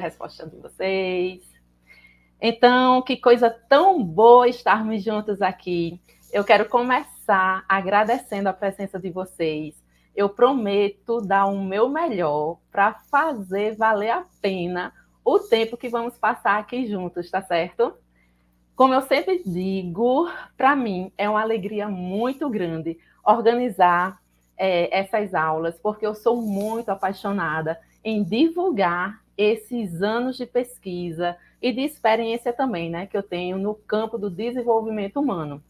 a resposta de vocês. Então, que coisa tão boa estarmos juntos aqui. Eu quero começar agradecendo a presença de vocês. Eu prometo dar o meu melhor para fazer valer a pena o tempo que vamos passar aqui juntos, tá certo? Como eu sempre digo, para mim é uma alegria muito grande organizar essas aulas, porque eu sou muito apaixonada em divulgar esses anos de pesquisa e de experiência também, né, que eu tenho no campo do desenvolvimento humano.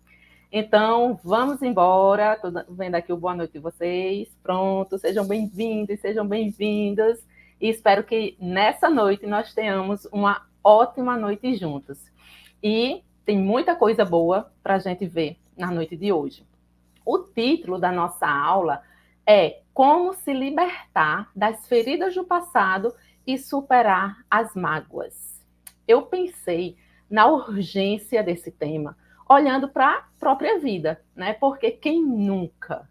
Então, vamos embora. Estou vendo aqui o boa noite de vocês. Pronto, sejam bem-vindos, sejam bem-vindas. E espero que nessa noite nós tenhamos uma ótima noite juntos. E tem muita coisa boa para a gente ver na noite de hoje. O título da nossa aula é Como se libertar das feridas do passado e superar as mágoas. Eu pensei na urgência desse tema, olhando para a própria vida, né? Porque quem nunca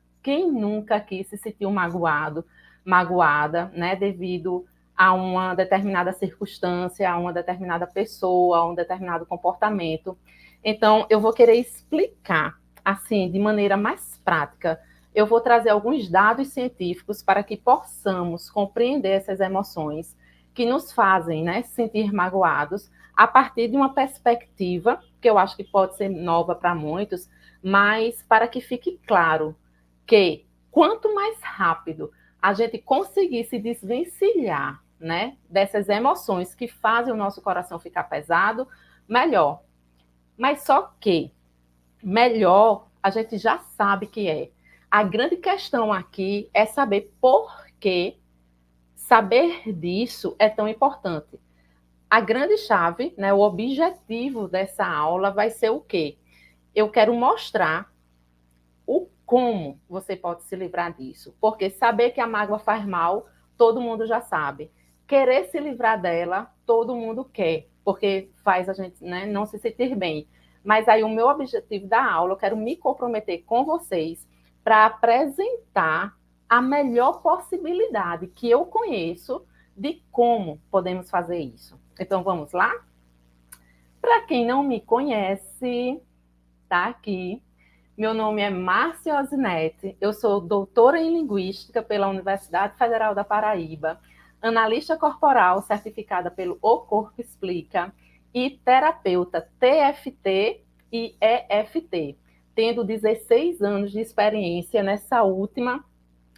aqui se sentiu magoado, magoada, né? Devido a uma determinada circunstância, a uma determinada pessoa, a um determinado comportamento. Então, eu vou querer explicar, assim, de maneira mais prática. Eu vou trazer alguns dados científicos para que possamos compreender essas emoções que nos fazem, né, sentir magoados a partir de uma perspectiva que eu acho que pode ser nova para muitos, mas para que fique claro que quanto mais rápido a gente conseguir se desvencilhar, né, dessas emoções que fazem o nosso coração ficar pesado, melhor. Mas só que melhor a gente já sabe que é. A grande questão aqui é saber por que saber disso é tão importante. A grande chave, né, o objetivo dessa aula vai ser o quê? Eu quero mostrar o como você pode se livrar disso. Porque saber que a mágoa faz mal, todo mundo já sabe. Querer se livrar dela, todo mundo quer, porque faz a gente, né, não se sentir bem. Mas aí o meu objetivo da aula, eu quero me comprometer com vocês para apresentar a melhor possibilidade que eu conheço de como podemos fazer isso. Então, vamos lá? Para quem não me conhece, tá aqui. Meu nome é Márcia Osinete, eu sou doutora em Linguística pela Universidade Federal da Paraíba, analista corporal certificada pelo O Corpo Explica e terapeuta TFT e EFT, tendo 16 anos de experiência nessa última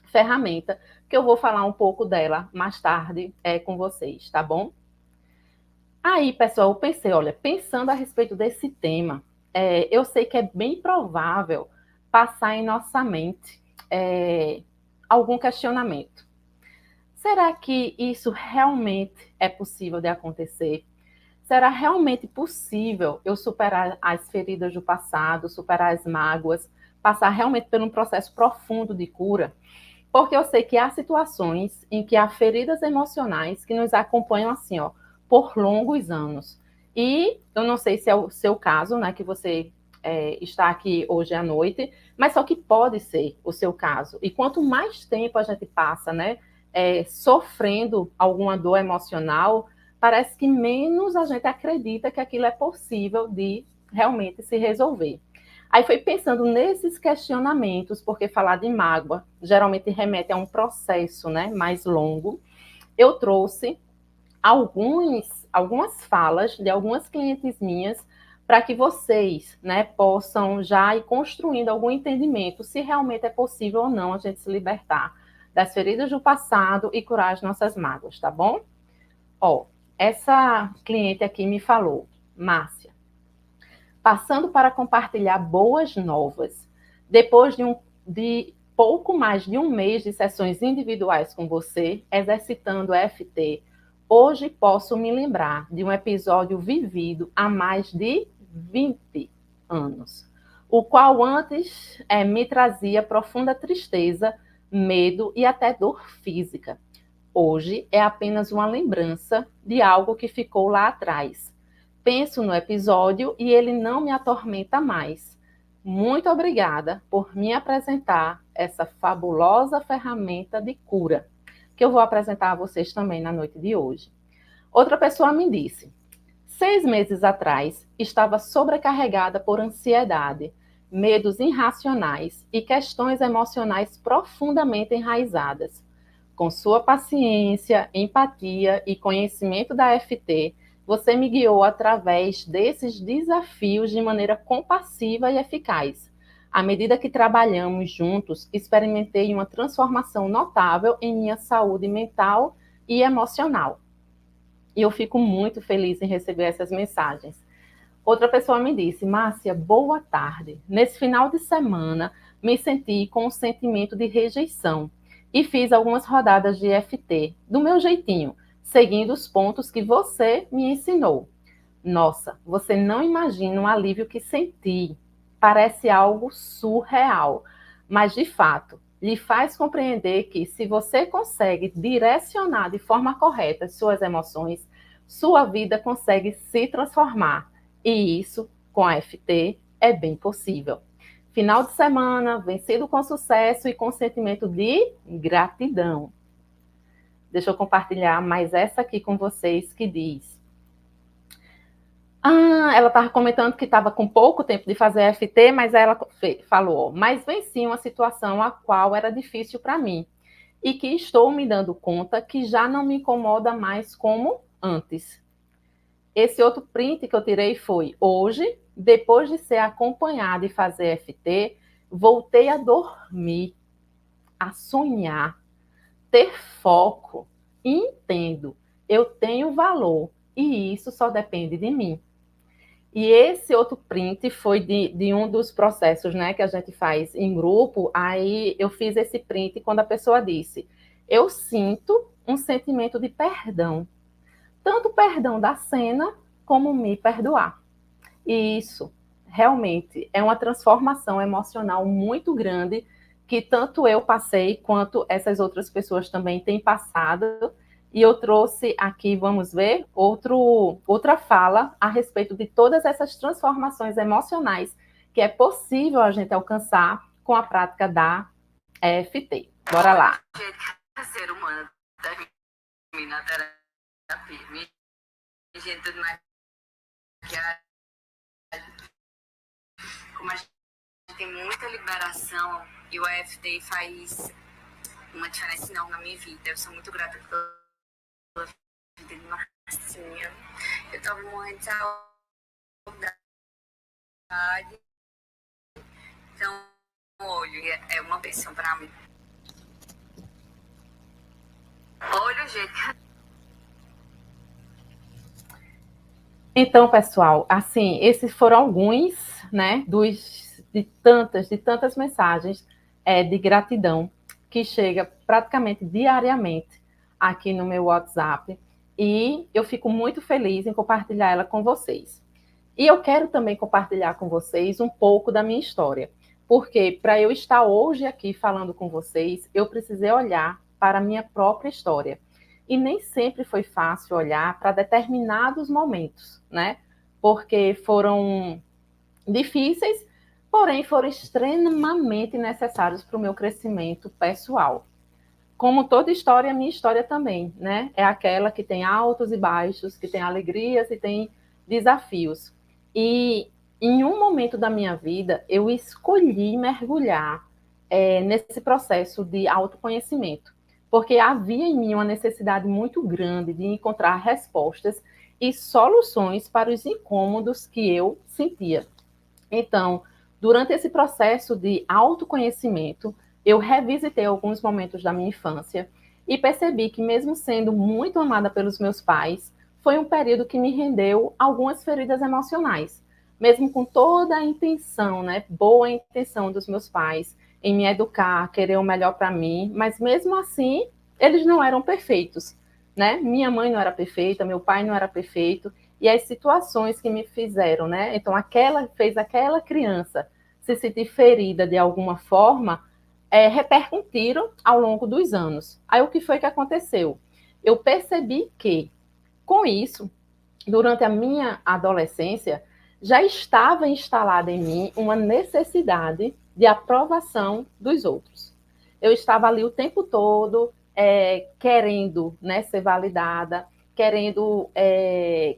ferramenta, que eu vou falar um pouco dela mais tarde com vocês, tá bom? Aí, pessoal, eu pensei, olha, pensando a respeito desse tema, eu sei que é bem provável passar em nossa mente algum questionamento. Será que isso realmente é possível de acontecer? Será realmente possível eu superar as feridas do passado, superar as mágoas, passar realmente por um processo profundo de cura? Porque eu sei que há situações em que há feridas emocionais que nos acompanham assim, ó, por longos anos. E eu não sei se é o seu caso, né, que você está aqui hoje à noite, mas só que pode ser o seu caso. E quanto mais tempo a gente passa, né, sofrendo alguma dor emocional, parece que menos a gente acredita que aquilo é possível de realmente se resolver. Aí foi pensando nesses questionamentos, porque falar de mágoa geralmente remete a um processo, né, mais longo. Eu trouxe algumas falas de algumas clientes minhas para que vocês, né, possam já ir construindo algum entendimento se realmente é possível ou não a gente se libertar das feridas do passado e curar as nossas mágoas, tá bom? Ó, essa cliente aqui me falou, Márcia, passando para compartilhar boas novas. Depois de pouco mais de um mês de sessões individuais com você, exercitando EFT, hoje posso me lembrar de um episódio vivido há mais de 20 anos, o qual antes me trazia profunda tristeza, medo e até dor física. Hoje é apenas uma lembrança de algo que ficou lá atrás. Penso no episódio e ele não me atormenta mais. Muito obrigada por me apresentar essa fabulosa ferramenta de cura, que eu vou apresentar a vocês também na noite de hoje. Outra pessoa me disse: 6 meses atrás, estava sobrecarregada por ansiedade, medos irracionais e questões emocionais profundamente enraizadas. Com sua paciência, empatia e conhecimento da FT, você me guiou através desses desafios de maneira compassiva e eficaz. À medida que trabalhamos juntos, experimentei uma transformação notável em minha saúde mental e emocional. E eu fico muito feliz em receber essas mensagens. Outra pessoa me disse: Márcia, boa tarde. Nesse final de semana, me senti com um sentimento de rejeição e fiz algumas rodadas de FT, do meu jeitinho, seguindo os pontos que você me ensinou. Nossa, você não imagina o alívio que senti. Parece algo surreal, mas de fato, lhe faz compreender que se você consegue direcionar de forma correta as suas emoções, sua vida consegue se transformar. E isso, com a FT, é bem possível. Final de semana, vencido com sucesso e com sentimento de gratidão. Deixa eu compartilhar mais essa aqui com vocês que diz: ela estava comentando que estava com pouco tempo de fazer FT, mas ela falou: mas venci uma situação a qual era difícil para mim e que estou me dando conta que já não me incomoda mais como antes. Esse outro print que eu tirei foi: hoje, depois de ser acompanhada e fazer FT, voltei a dormir, a sonhar, ter foco e entendo, eu tenho valor e isso só depende de mim. E esse outro print foi de um dos processos, né, que a gente faz em grupo. Aí eu fiz esse print quando a pessoa disse: eu sinto um sentimento de perdão, tanto perdão da cena como me perdoar. E isso realmente é uma transformação emocional muito grande que tanto eu passei quanto essas outras pessoas também têm passado. E eu trouxe aqui, vamos ver, outra fala a respeito de todas essas transformações emocionais que é possível a gente alcançar com a prática da EFT. Bora lá. Ser humano termina a terapia. Minha gente de maquiagem, como a gente tem muita liberação e o EFT faz uma diferença enorme na minha vida. Eu sou muito grata pela vida de Marcinha. Eu tava morrendo de saudade. Então, o olho é uma bênção pra mim. Olha, gente. Então, pessoal, assim, esses foram alguns, né, de tantas mensagens de gratidão que chega praticamente diariamente aqui no meu WhatsApp, e eu fico muito feliz em compartilhar ela com vocês. E eu quero também compartilhar com vocês um pouco da minha história, porque para eu estar hoje aqui falando com vocês, eu precisei olhar para a minha própria história. E nem sempre foi fácil olhar para determinados momentos, né? Porque foram difíceis, porém foram extremamente necessários para o meu crescimento pessoal. Como toda história, a minha história também, né? É aquela que tem altos e baixos, que tem alegrias e tem desafios. E em um momento da minha vida, eu escolhi mergulhar nesse processo de autoconhecimento, porque havia em mim uma necessidade muito grande de encontrar respostas e soluções para os incômodos que eu sentia. Então, durante esse processo de autoconhecimento, eu revisitei alguns momentos da minha infância e percebi que, mesmo sendo muito amada pelos meus pais, foi um período que me rendeu algumas feridas emocionais, mesmo com toda a intenção, né, boa intenção dos meus pais em me educar, querer o melhor para mim, mas mesmo assim, eles não eram perfeitos, né? Minha mãe não era perfeita, meu pai não era perfeito, e as situações que me fizeram, né? Então, fez aquela criança se sentir ferida de alguma forma, repercutiram ao longo dos anos. Aí, o que foi que aconteceu? Eu percebi que, com isso, durante a minha adolescência, já estava instalada em mim uma necessidade de aprovação dos outros. Eu estava ali o tempo todo querendo, né, ser validada, querendo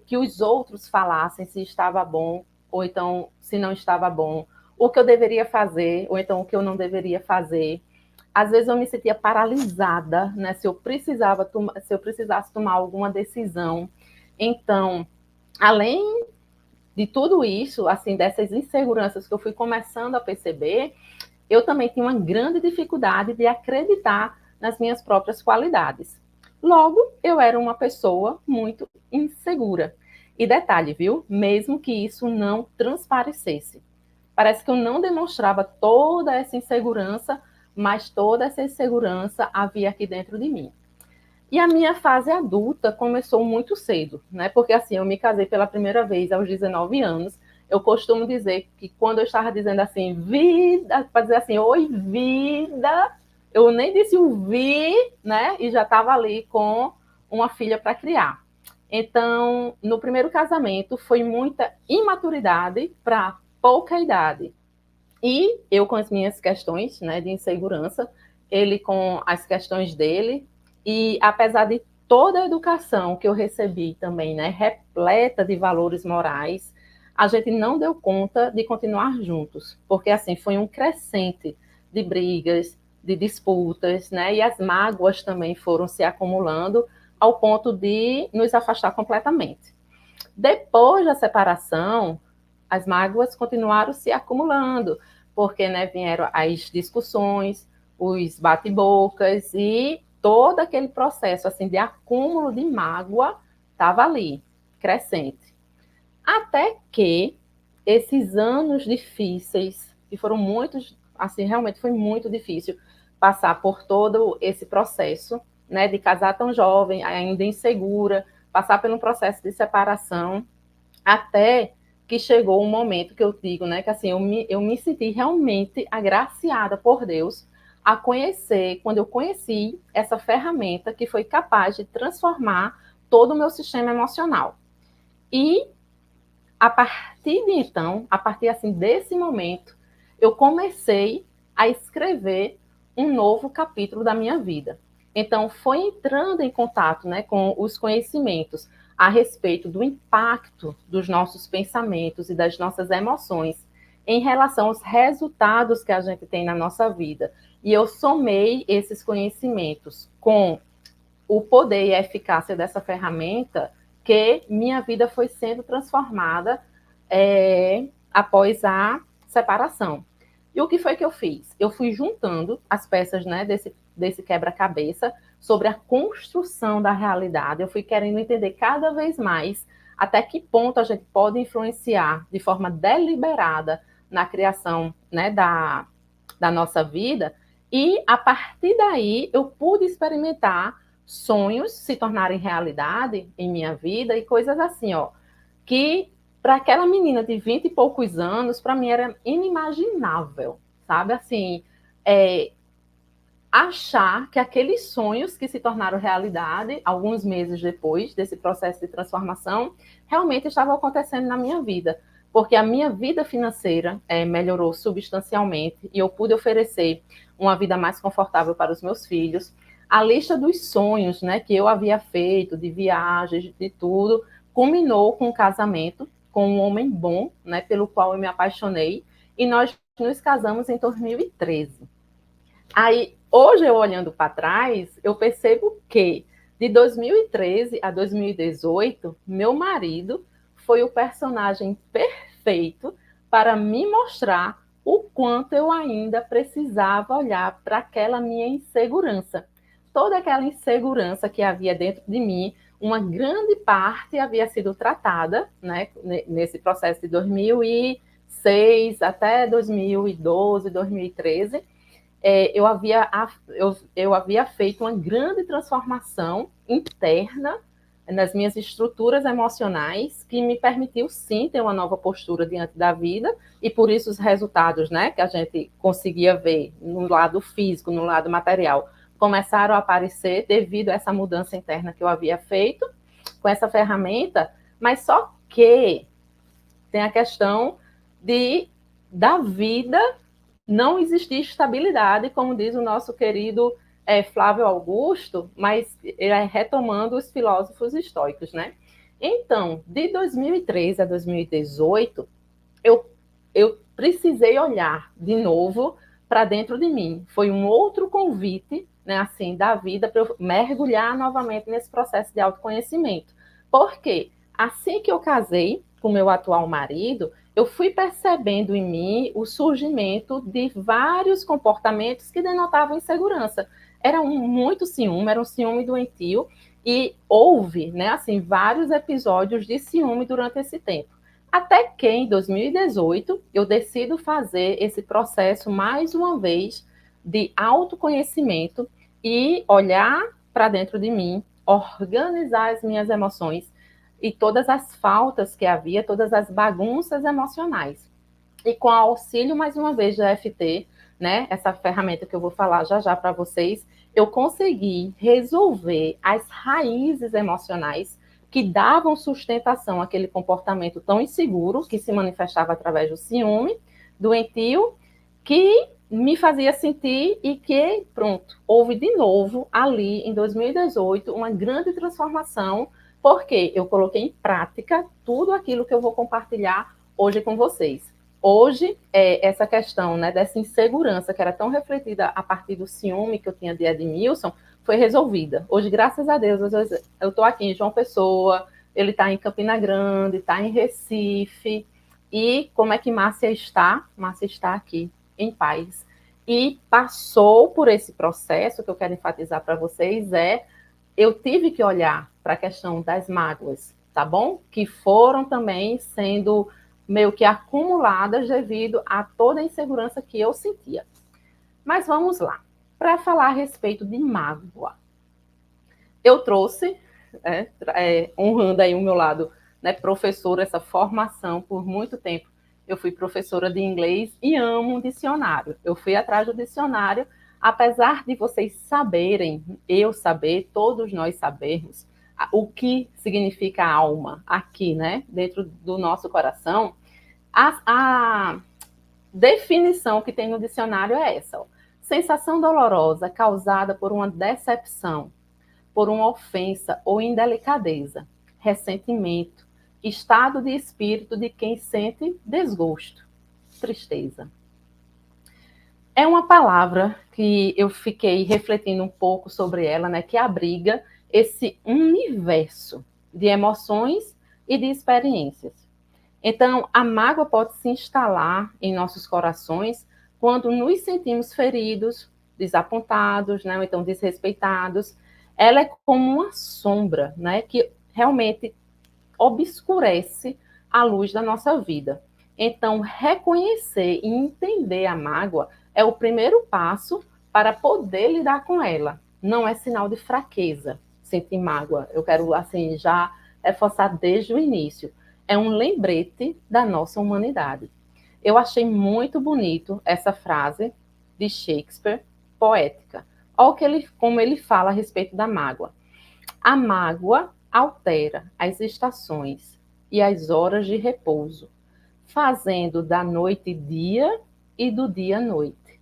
que os outros falassem se estava bom, ou então se não estava bom, o que eu deveria fazer, ou então o que eu não deveria fazer. Às vezes eu me sentia paralisada, né? Se eu precisasse tomar alguma decisão. Então, além de tudo isso, assim, dessas inseguranças que eu fui começando a perceber, eu também tinha uma grande dificuldade de acreditar nas minhas próprias qualidades. Logo, eu era uma pessoa muito insegura. E detalhe, viu? Mesmo que isso não transparecesse. Parece que eu não demonstrava toda essa insegurança, mas toda essa insegurança havia aqui dentro de mim. E a minha fase adulta começou muito cedo, né? Porque assim, eu me casei pela primeira vez aos 19 anos. Eu costumo dizer que quando eu estava dizendo assim, vida, para dizer assim, oi, vida, eu nem disse o vi, né? E já estava ali com uma filha para criar. Então, no primeiro casamento, foi muita imaturidade para pouca idade. E eu com as minhas questões, né, de insegurança, ele com as questões dele, e apesar de toda a educação que eu recebi também, né, repleta de valores morais, a gente não deu conta de continuar juntos, porque assim foi um crescente de brigas, de disputas, né, e as mágoas também foram se acumulando ao ponto de nos afastar completamente. Depois da separação, as mágoas continuaram se acumulando, porque né, vieram as discussões, os bate-bocas e todo aquele processo assim de acúmulo de mágoa estava ali, crescente. Até que esses anos difíceis, que foram muitos, assim, realmente foi muito difícil passar por todo esse processo, né, de casar tão jovem, ainda insegura, passar pelo processo de separação, até que chegou um momento que eu digo, né, que assim, eu me senti realmente agraciada por Deus a conhecer, quando eu conheci essa ferramenta que foi capaz de transformar todo o meu sistema emocional. E a partir de então, a partir assim desse momento, eu comecei a escrever um novo capítulo da minha vida. Então, foi entrando em contato, né, com os conhecimentos a respeito do impacto dos nossos pensamentos e das nossas emoções em relação aos resultados que a gente tem na nossa vida. E eu somei esses conhecimentos com o poder e a eficácia dessa ferramenta, que minha vida foi sendo transformada após a separação. E o que foi que eu fiz? Eu fui juntando as peças, né, desse quebra-cabeça sobre a construção da realidade. Eu fui querendo entender cada vez mais até que ponto a gente pode influenciar de forma deliberada na criação, né, da nossa vida. E a partir daí eu pude experimentar sonhos se tornarem realidade em minha vida e coisas assim, ó, que para aquela menina de 20 e poucos anos, para mim era inimaginável, sabe? Assim, achar que aqueles sonhos que se tornaram realidade alguns meses depois desse processo de transformação realmente estavam acontecendo na minha vida, porque a minha vida financeira melhorou substancialmente e eu pude oferecer uma vida mais confortável para os meus filhos. A lista dos sonhos, né, que eu havia feito, de viagens, de tudo, culminou com um casamento com um homem bom, né, pelo qual eu me apaixonei, e nós nos casamos em 2013. Aí, hoje, eu olhando para trás, eu percebo que de 2013 a 2018, meu marido foi o personagem perfeito para me mostrar o quanto eu ainda precisava olhar para aquela minha insegurança. Toda aquela insegurança que havia dentro de mim, uma grande parte havia sido tratada, né, nesse processo de 2006 até 2012, 2013. Eu havia feito uma grande transformação interna nas minhas estruturas emocionais, que me permitiu sim ter uma nova postura diante da vida, e por isso os resultados, né, que a gente conseguia ver no lado físico, no lado material, começaram a aparecer devido a essa mudança interna que eu havia feito com essa ferramenta, mas só que tem a questão da vida não existir estabilidade, como diz o nosso querido Flávio Augusto, mas retomando os filósofos estoicos, né? Então, de 2013 a 2018, eu precisei olhar de novo para dentro de mim. Foi um outro convite, né, assim, da vida para eu mergulhar novamente nesse processo de autoconhecimento. Por quê? Assim que eu casei com meu atual marido, eu fui percebendo em mim o surgimento de vários comportamentos que denotavam insegurança. Muito ciúme, era um ciúme doentio, e houve, né, assim, vários episódios de ciúme durante esse tempo. Até que em 2018 eu decido fazer esse processo mais uma vez de autoconhecimento e olhar para dentro de mim, organizar as minhas emoções e todas as faltas que havia, todas as bagunças emocionais. E com auxílio, mais uma vez, da FT, né, essa ferramenta que eu vou falar já já para vocês, eu consegui resolver as raízes emocionais que davam sustentação àquele comportamento tão inseguro, que se manifestava através do ciúme, doentio, que me fazia sentir e que, pronto, houve de novo ali em 2018 uma grande transformação, porque eu coloquei em prática tudo aquilo que eu vou compartilhar hoje com vocês. Hoje, essa questão, né, dessa insegurança que era tão refletida a partir do ciúme que eu tinha de Edmilson, foi resolvida. Hoje, graças a Deus, eu estou aqui em João Pessoa, ele está em Campina Grande, está em Recife. E como é que Márcia está? Márcia está aqui, em paz. E passou por esse processo que eu quero enfatizar para vocês, eu tive que olhar para a questão das mágoas, tá bom? Que foram também sendo meio que acumuladas devido a toda a insegurança que eu sentia. Mas vamos lá. Para falar a respeito de mágoa, eu trouxe, honrando aí o meu lado, né, professora, essa formação por muito tempo. Eu fui professora de inglês e amo um dicionário. Eu fui atrás do dicionário, apesar de vocês saberem, eu saber, todos nós sabermos, o que significa alma aqui, né, dentro do nosso coração, a definição que tem no dicionário é essa, ó. Sensação dolorosa causada por uma decepção, por uma ofensa ou indelicadeza, ressentimento, estado de espírito de quem sente desgosto, tristeza. É uma palavra que eu fiquei refletindo um pouco sobre ela, né, que abriga esse universo de emoções e de experiências. Então, a mágoa pode se instalar em nossos corações quando nos sentimos feridos, desapontados, né, ou então desrespeitados. Ela é como uma sombra, né, que realmente obscurece a luz da nossa vida. Então, reconhecer e entender a mágoa é o primeiro passo para poder lidar com ela. Não é sinal de fraqueza sentir mágoa. Eu quero, assim, já reforçar desde o início. É um lembrete da nossa humanidade. Eu achei muito bonito essa frase de Shakespeare, poética. Olha como ele fala a respeito da mágoa. A mágoa altera as estações e as horas de repouso, fazendo da noite dia e do dia noite.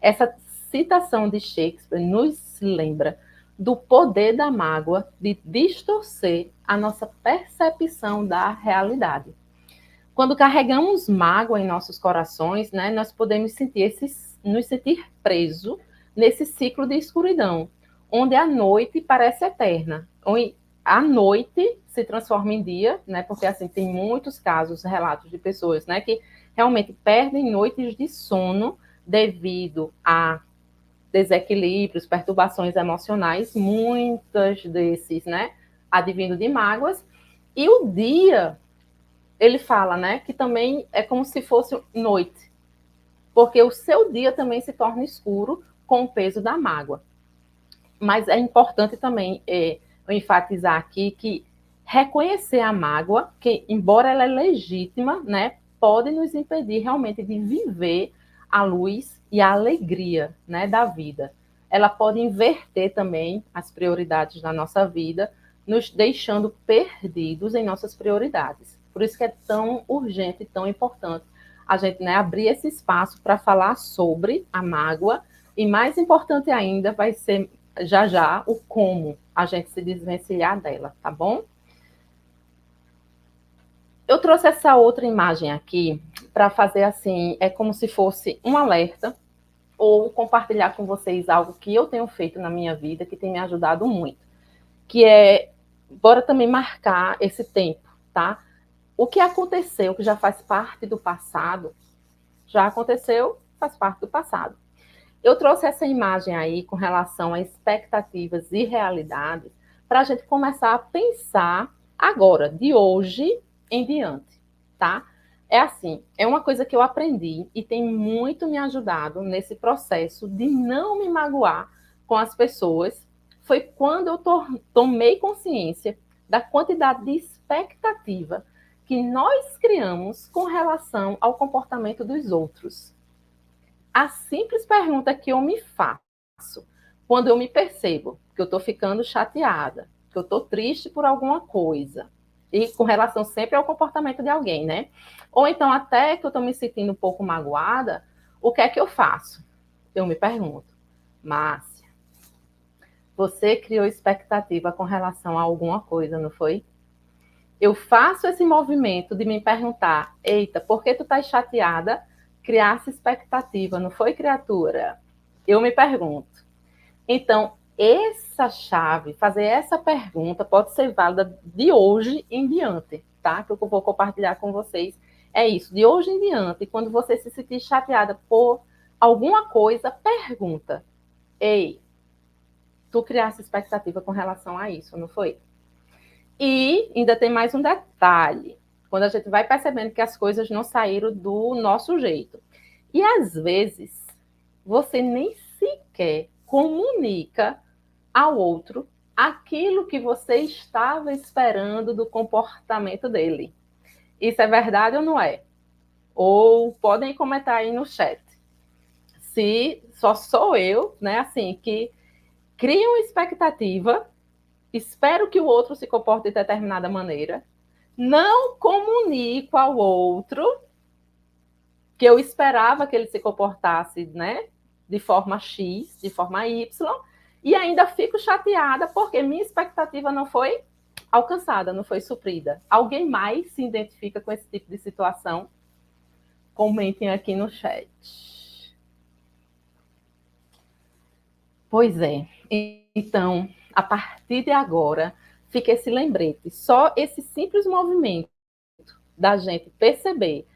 Essa citação de Shakespeare nos lembra do poder da mágoa de distorcer a nossa percepção da realidade. Quando carregamos mágoa em nossos corações, né, nós podemos nos sentir presos nesse ciclo de escuridão, onde a noite parece eterna, onde a noite se transforma em dia, né, porque assim tem muitos casos, relatos de pessoas, né, que realmente perdem noites de sono devido a desequilíbrios, perturbações emocionais, muitas desses, né, advindo de mágoas, e o dia, ele fala, né, que também é como se fosse noite, porque o seu dia também se torna escuro com o peso da mágoa. Mas é importante também enfatizar aqui que reconhecer a mágoa, que embora ela é legítima, né, pode nos impedir realmente de viver a luz e a alegria, né, da vida. Ela pode inverter também as prioridades da nossa vida, nos deixando perdidos em nossas prioridades. Por isso que é tão urgente e tão importante a gente, né, abrir esse espaço para falar sobre a mágoa, E mais importante ainda vai ser já já o como a gente se desvencilhar dela, tá bom? Eu trouxe essa outra imagem aqui para fazer assim, é como se fosse um alerta ou compartilhar com vocês algo que eu tenho feito na minha vida que tem me ajudado muito, que é, bora também marcar esse tempo, tá? O que aconteceu, que já faz parte do passado, já aconteceu, faz parte do passado. Eu trouxe essa imagem aí com relação a expectativas e realidades para a gente começar a pensar agora, de hoje em diante, tá? É assim, é uma coisa que eu aprendi e tem muito me ajudado nesse processo de não me magoar com as pessoas. Foi quando eu tomei consciência da quantidade de expectativa que nós criamos com relação ao comportamento dos outros. A simples pergunta que eu me faço quando eu me percebo que eu estou ficando chateada, que eu estou triste por alguma coisa, e com relação sempre ao comportamento de alguém, né? Ou então até que eu estou me sentindo um pouco magoada, o que é que eu faço? Eu me pergunto, Márcia, você criou expectativa com relação a alguma coisa, não foi? Eu faço esse movimento de me perguntar, eita, por que tu estás chateada? Criasse expectativa, não foi, criatura? Eu me pergunto. Então, essa chave, fazer essa pergunta pode ser válida de hoje em diante, tá? Que eu vou compartilhar com vocês. É isso, de hoje em diante, quando você se sentir chateada por alguma coisa, pergunta. Ei, tu criasse expectativa com relação a isso, não foi? E ainda tem mais um detalhe. Quando a gente vai percebendo que as coisas não saíram do nosso jeito. E às vezes, você nem sequer comunica ao outro aquilo que você estava esperando do comportamento dele. Isso é verdade ou não é? Ou podem comentar aí no chat. Se só sou eu, né, assim, que crio uma expectativa, espero que o outro se comporte de determinada maneira, não comunico ao outro que eu esperava que ele se comportasse, né, de forma X, de forma Y, e ainda fico chateada porque minha expectativa não foi alcançada, não foi suprida. Alguém mais se identifica com esse tipo de situação? Comentem aqui no chat. Pois é. Então, a partir de agora, fica esse lembrete. Só esse simples movimento da gente perceber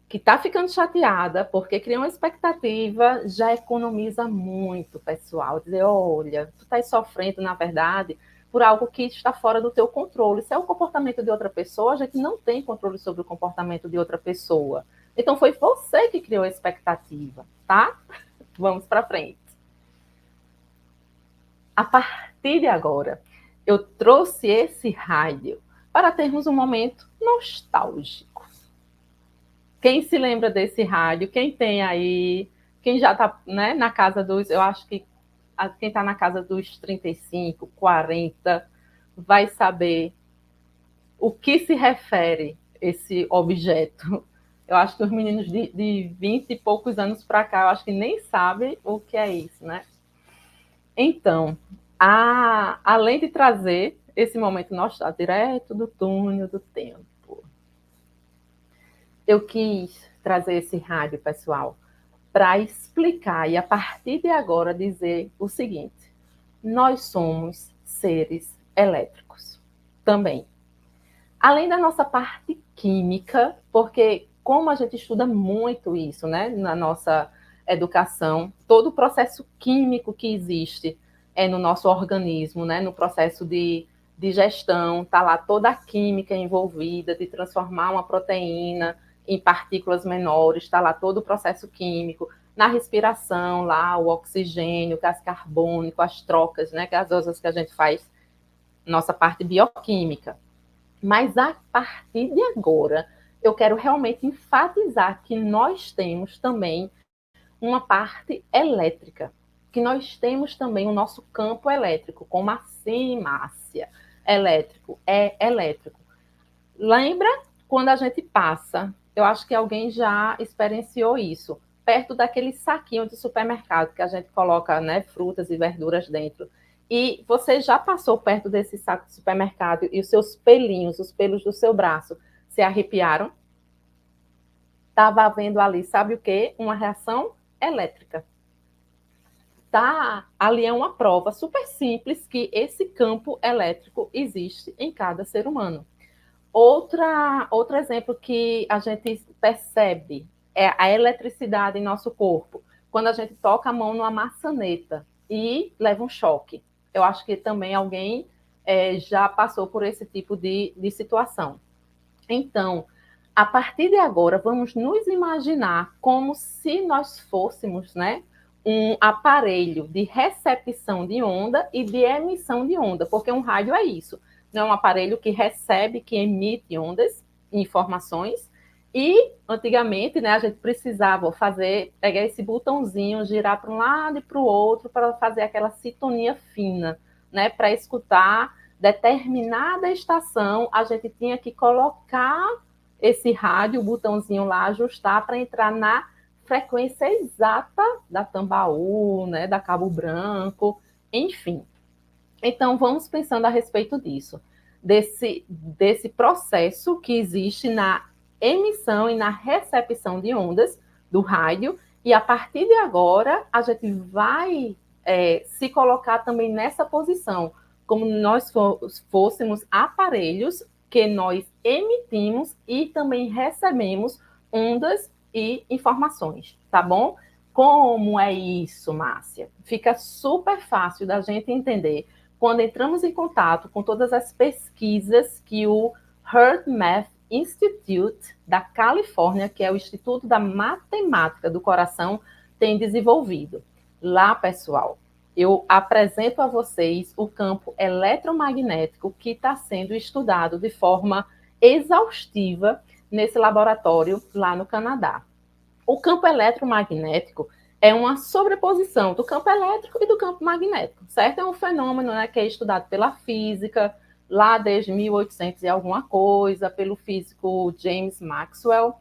que está ficando chateada porque criou uma expectativa, já economiza muito, pessoal. Dizer, olha, tu estás sofrendo, na verdade, por algo que está fora do teu controle. Se é o comportamento de outra pessoa, a gente não tem controle sobre o comportamento de outra pessoa. Então, foi você que criou a expectativa, tá? Vamos para frente. A partir de agora, eu trouxe esse rádio para termos um momento nostálgico. Quem se lembra desse rádio? Quem tem aí? Quem já está, né, na casa dos... Eu acho que quem está na casa dos 35, 40, vai saber o que se refere esse objeto. Eu acho que os meninos de 20 e poucos anos para cá, eu acho que nem sabem o que é isso, né? Então, além de trazer esse momento nostálgico direto do túnel do tempo, eu quis trazer esse rádio, pessoal, para explicar e a partir de agora dizer o seguinte: nós somos seres elétricos também. Além da nossa parte química, porque como a gente estuda muito isso, né, na nossa educação, todo o processo químico que existe no nosso organismo, né, no processo de digestão, está lá toda a química envolvida de transformar uma proteína em partículas menores, está lá todo o processo químico, na respiração, lá o oxigênio, o gás carbônico, as trocas, né, gasosas que a gente faz, nossa parte bioquímica. Mas a partir de agora, eu quero realmente enfatizar que nós temos também uma parte elétrica, que nós temos também o nosso campo elétrico, como assim, Márcia? Elétrico, é elétrico. Lembra quando a gente passa? Eu acho que alguém já experienciou isso. perto daquele saquinho de supermercado que a gente coloca, né, frutas e verduras dentro. E você já passou perto desse saco de supermercado e os seus pelinhos, os pelos do seu braço, se arrepiaram? Estava havendo ali, sabe o quê? Uma reação elétrica. Tá, ali é uma prova super simples que esse campo elétrico existe em cada ser humano. Outro exemplo que a gente percebe é a eletricidade em nosso corpo. Quando a gente toca a mão numa maçaneta e leva um choque. Eu acho que também alguém já passou por esse tipo de situação. Então, a partir de agora, vamos nos imaginar como se nós fôssemos, né, um aparelho de recepção de onda e de emissão de onda, porque um rádio é isso, não é um aparelho que recebe, que emite ondas, informações, e antigamente, né, a gente precisava pegar esse botãozinho, girar para um lado e para o outro para fazer aquela sintonia fina, né, para escutar determinada estação, a gente tinha que colocar esse rádio, o botãozinho lá, ajustar para entrar na frequência exata da Tambaú, né, da Cabo Branco, enfim. Então, vamos pensando a respeito disso, desse processo que existe na emissão e na recepção de ondas do rádio, e a partir de agora, a gente vai se colocar também nessa posição, como nós fôssemos aparelhos que nós emitimos e também recebemos ondas e informações, tá bom? Como é isso, Márcia? Fica super fácil da gente entender quando entramos em contato com todas as pesquisas que o HeartMath Institute da Califórnia, que é o Instituto da Matemática do Coração, tem desenvolvido. Lá, pessoal, eu apresento a vocês o campo eletromagnético que está sendo estudado de forma exaustiva nesse laboratório lá no Canadá. O campo eletromagnético é uma sobreposição do campo elétrico e do campo magnético, certo? É um fenômeno, né, que é estudado pela física, lá desde 1800 e alguma coisa, pelo físico James Maxwell.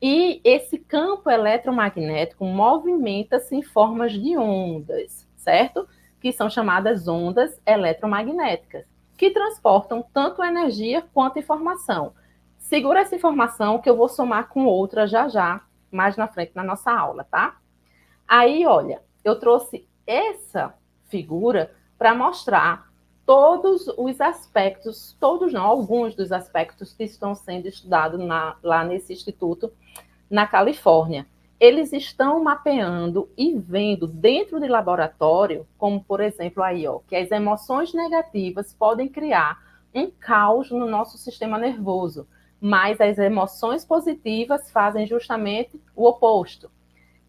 E esse campo eletromagnético movimenta-se em formas de ondas, certo? Que são chamadas ondas eletromagnéticas, que transportam tanto energia quanto informação. Segura essa informação que eu vou somar com outra já já, mais na frente na nossa aula, tá? Aí, olha, eu trouxe essa figura para mostrar todos os aspectos, todos não, alguns dos aspectos que estão sendo estudados lá nesse instituto na Califórnia. Eles estão mapeando e vendo dentro de laboratório, como por exemplo aí, ó, que as emoções negativas podem criar um caos no nosso sistema nervoso, mas as emoções positivas fazem justamente o oposto.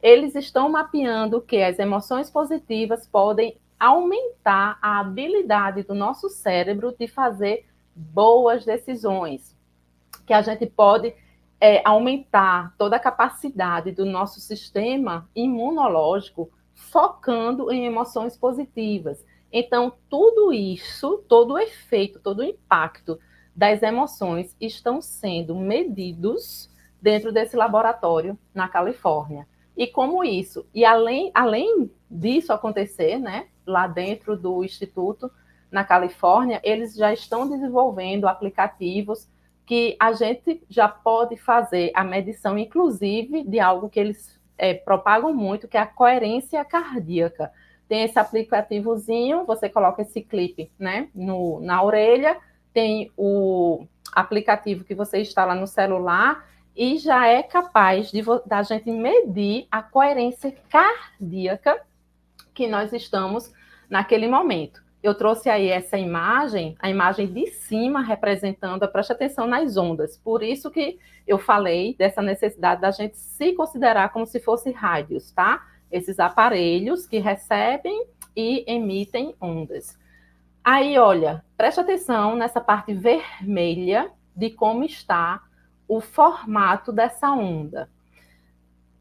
Eles estão mapeando que as emoções positivas podem aumentar a habilidade do nosso cérebro de fazer boas decisões, que a gente pode aumentar toda a capacidade do nosso sistema imunológico focando em emoções positivas. Então, tudo isso, todo o efeito, todo o impacto das emoções estão sendo medidos dentro desse laboratório na Califórnia. E como isso? E além disso acontecer, né, lá dentro do Instituto, na Califórnia, eles já estão desenvolvendo aplicativos que a gente já pode fazer a medição, inclusive, de algo que eles propagam muito, que é a coerência cardíaca. Tem esse aplicativozinho, você coloca esse clipe, né, na orelha, tem o aplicativo que você instala no celular e já é capaz da gente medir a coerência cardíaca que nós estamos naquele momento. Eu trouxe aí essa imagem, a imagem de cima representando, preste atenção nas ondas. Por isso que eu falei dessa necessidade da gente se considerar como se fossem rádios, tá? Esses aparelhos que recebem e emitem ondas. Aí, olha, preste atenção nessa parte vermelha de como está o formato dessa onda.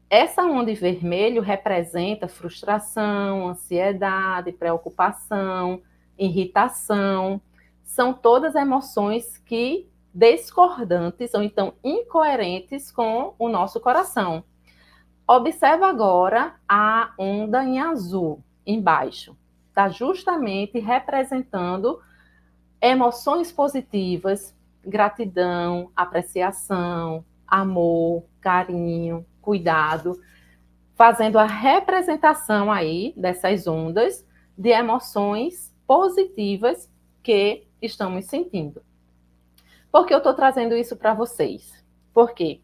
Essa onda em vermelho representa frustração, ansiedade, preocupação, irritação. São todas emoções que discordantes ou então incoerentes com o nosso coração. Observa agora a onda em azul, embaixo. Está justamente representando emoções positivas, gratidão, apreciação, amor, carinho, cuidado, fazendo a representação aí dessas ondas de emoções positivas que estamos sentindo. Por que eu estou trazendo isso para vocês? Porque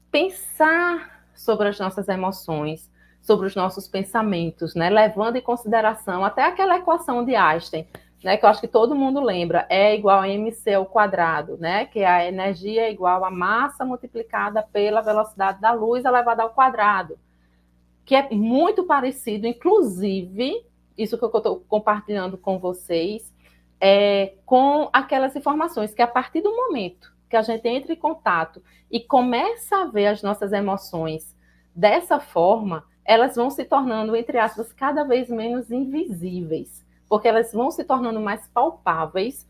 pensar sobre as nossas emoções, sobre os nossos pensamentos, né, levando em consideração até aquela equação de Einstein, né, que eu acho que todo mundo lembra, E igual a mc ao quadrado, né, que a energia é igual a massa multiplicada pela velocidade da luz elevada ao quadrado, que é muito parecido, inclusive, isso que eu estou compartilhando com vocês, com aquelas informações que a partir do momento que a gente entra em contato e começa a ver as nossas emoções dessa forma, elas vão se tornando, entre aspas, cada vez menos invisíveis, porque elas vão se tornando mais palpáveis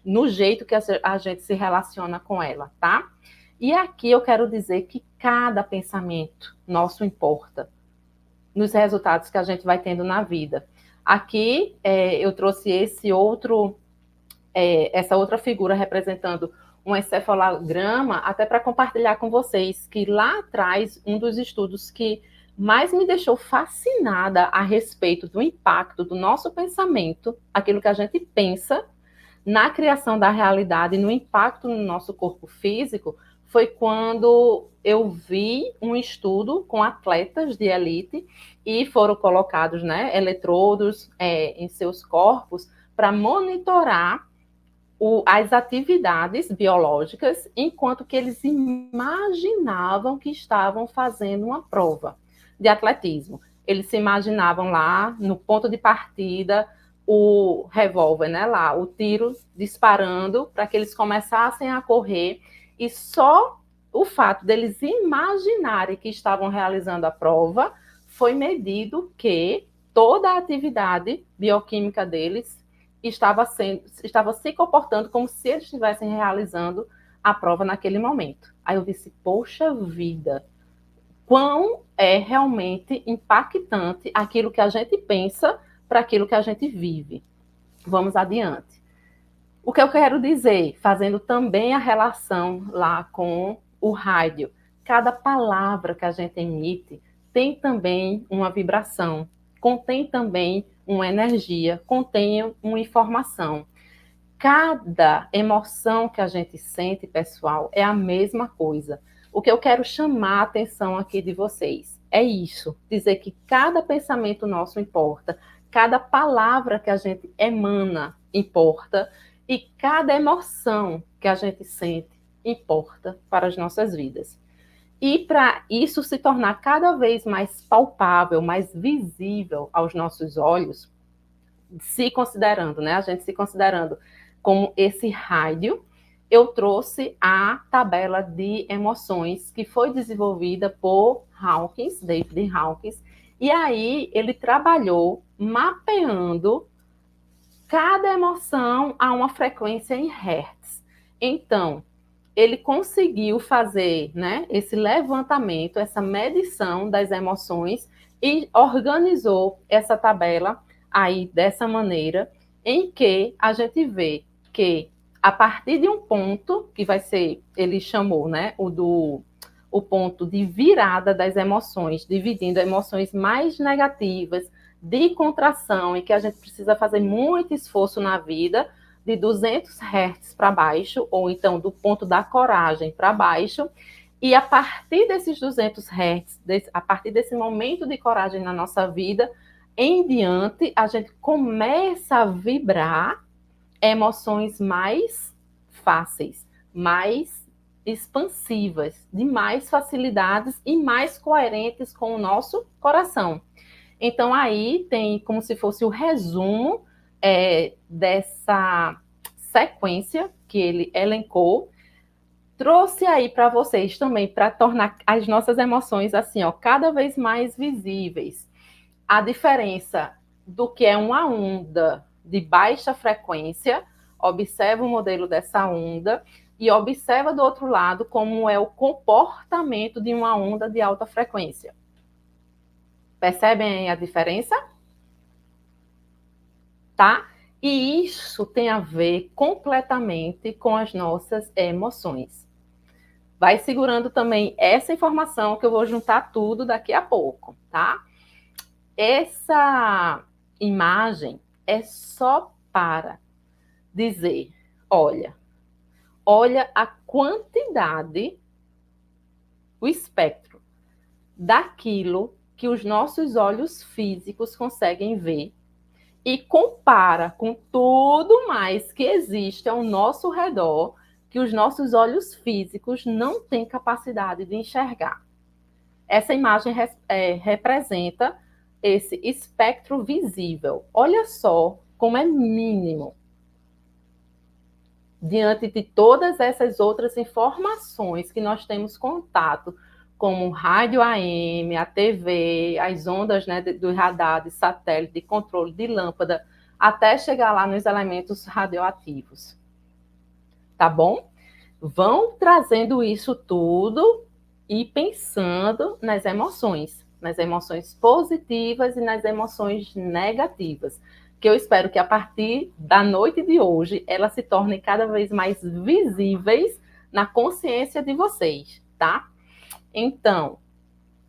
no jeito que a gente se relaciona com ela, tá? E aqui eu quero dizer que cada pensamento nosso importa nos resultados que a gente vai tendo na vida. Aqui eu trouxe essa outra figura representando um encefalograma, até para compartilhar com vocês que lá atrás, um dos estudos que mais me deixou fascinada a respeito do impacto do nosso pensamento, aquilo que a gente pensa, na criação da realidade e no impacto no nosso corpo físico, foi quando eu vi um estudo com atletas de elite e foram colocados, né, eletrodos em seus corpos para monitorar as atividades biológicas enquanto que eles imaginavam que estavam fazendo uma prova de atletismo. Eles se imaginavam lá no ponto de partida, o revólver, né, lá, o tiro disparando para que eles começassem a correr, e só o fato deles imaginarem que estavam realizando a prova foi medido que toda a atividade bioquímica deles estava se comportando como se eles estivessem realizando a prova naquele momento. Aí eu disse, poxa vida, quão é realmente impactante aquilo que a gente pensa para aquilo que a gente vive. Vamos adiante. O que eu quero dizer, fazendo também a relação lá com o rádio, cada palavra que a gente emite tem também uma vibração, contém também uma energia, contém uma informação. Cada emoção que a gente sente, pessoal, é a mesma coisa. O que eu quero chamar a atenção aqui de vocês é isso, dizer que cada pensamento nosso importa, cada palavra que a gente emana importa, e cada emoção que a gente sente importa para as nossas vidas. E para isso se tornar cada vez mais palpável, mais visível aos nossos olhos, se considerando, né? A gente se considerando como esse rádio, eu trouxe a tabela de emoções que foi desenvolvida por Hawkins, David Hawkins, e aí ele trabalhou mapeando cada emoção a uma frequência em hertz. Então, ele conseguiu fazer, né, esse levantamento, essa medição das emoções e organizou essa tabela aí dessa maneira, em que a gente vê que a partir de um ponto, que vai ser, ele chamou, né, o ponto de virada das emoções, dividindo emoções mais negativas, de contração, e que a gente precisa fazer muito esforço na vida, de 200 Hz para baixo, ou então do ponto da coragem para baixo, e a partir desses 200 Hz, a partir desse momento de coragem na nossa vida, em diante, a gente começa a vibrar emoções mais fáceis, mais expansivas, de mais facilidades e mais coerentes com o nosso coração. Então, aí tem como se fosse o resumo dessa sequência que ele elencou. Trouxe aí para vocês também, para tornar as nossas emoções assim, ó, cada vez mais visíveis. A diferença do que é uma onda de baixa frequência, observa o modelo dessa onda, e observa do outro lado como é o comportamento de uma onda de alta frequência. Percebem a diferença? Tá? E isso tem a ver completamente com as nossas emoções. Vai segurando também essa informação que eu vou juntar tudo daqui a pouco, tá? Essa imagem é só para dizer, olha a quantidade, o espectro daquilo que os nossos olhos físicos conseguem ver e compara com tudo mais que existe ao nosso redor que os nossos olhos físicos não têm capacidade de enxergar. Essa imagem representa esse espectro visível. Olha só como é mínimo diante de todas essas outras informações que nós temos contato, como rádio AM, a TV, as ondas, né, do radar, de satélite, de controle de lâmpada, até chegar lá nos elementos radioativos. Tá bom? Vão trazendo isso tudo e pensando nas emoções positivas e nas emoções negativas, que eu espero que a partir da noite de hoje elas se tornem cada vez mais visíveis na consciência de vocês, tá? Então,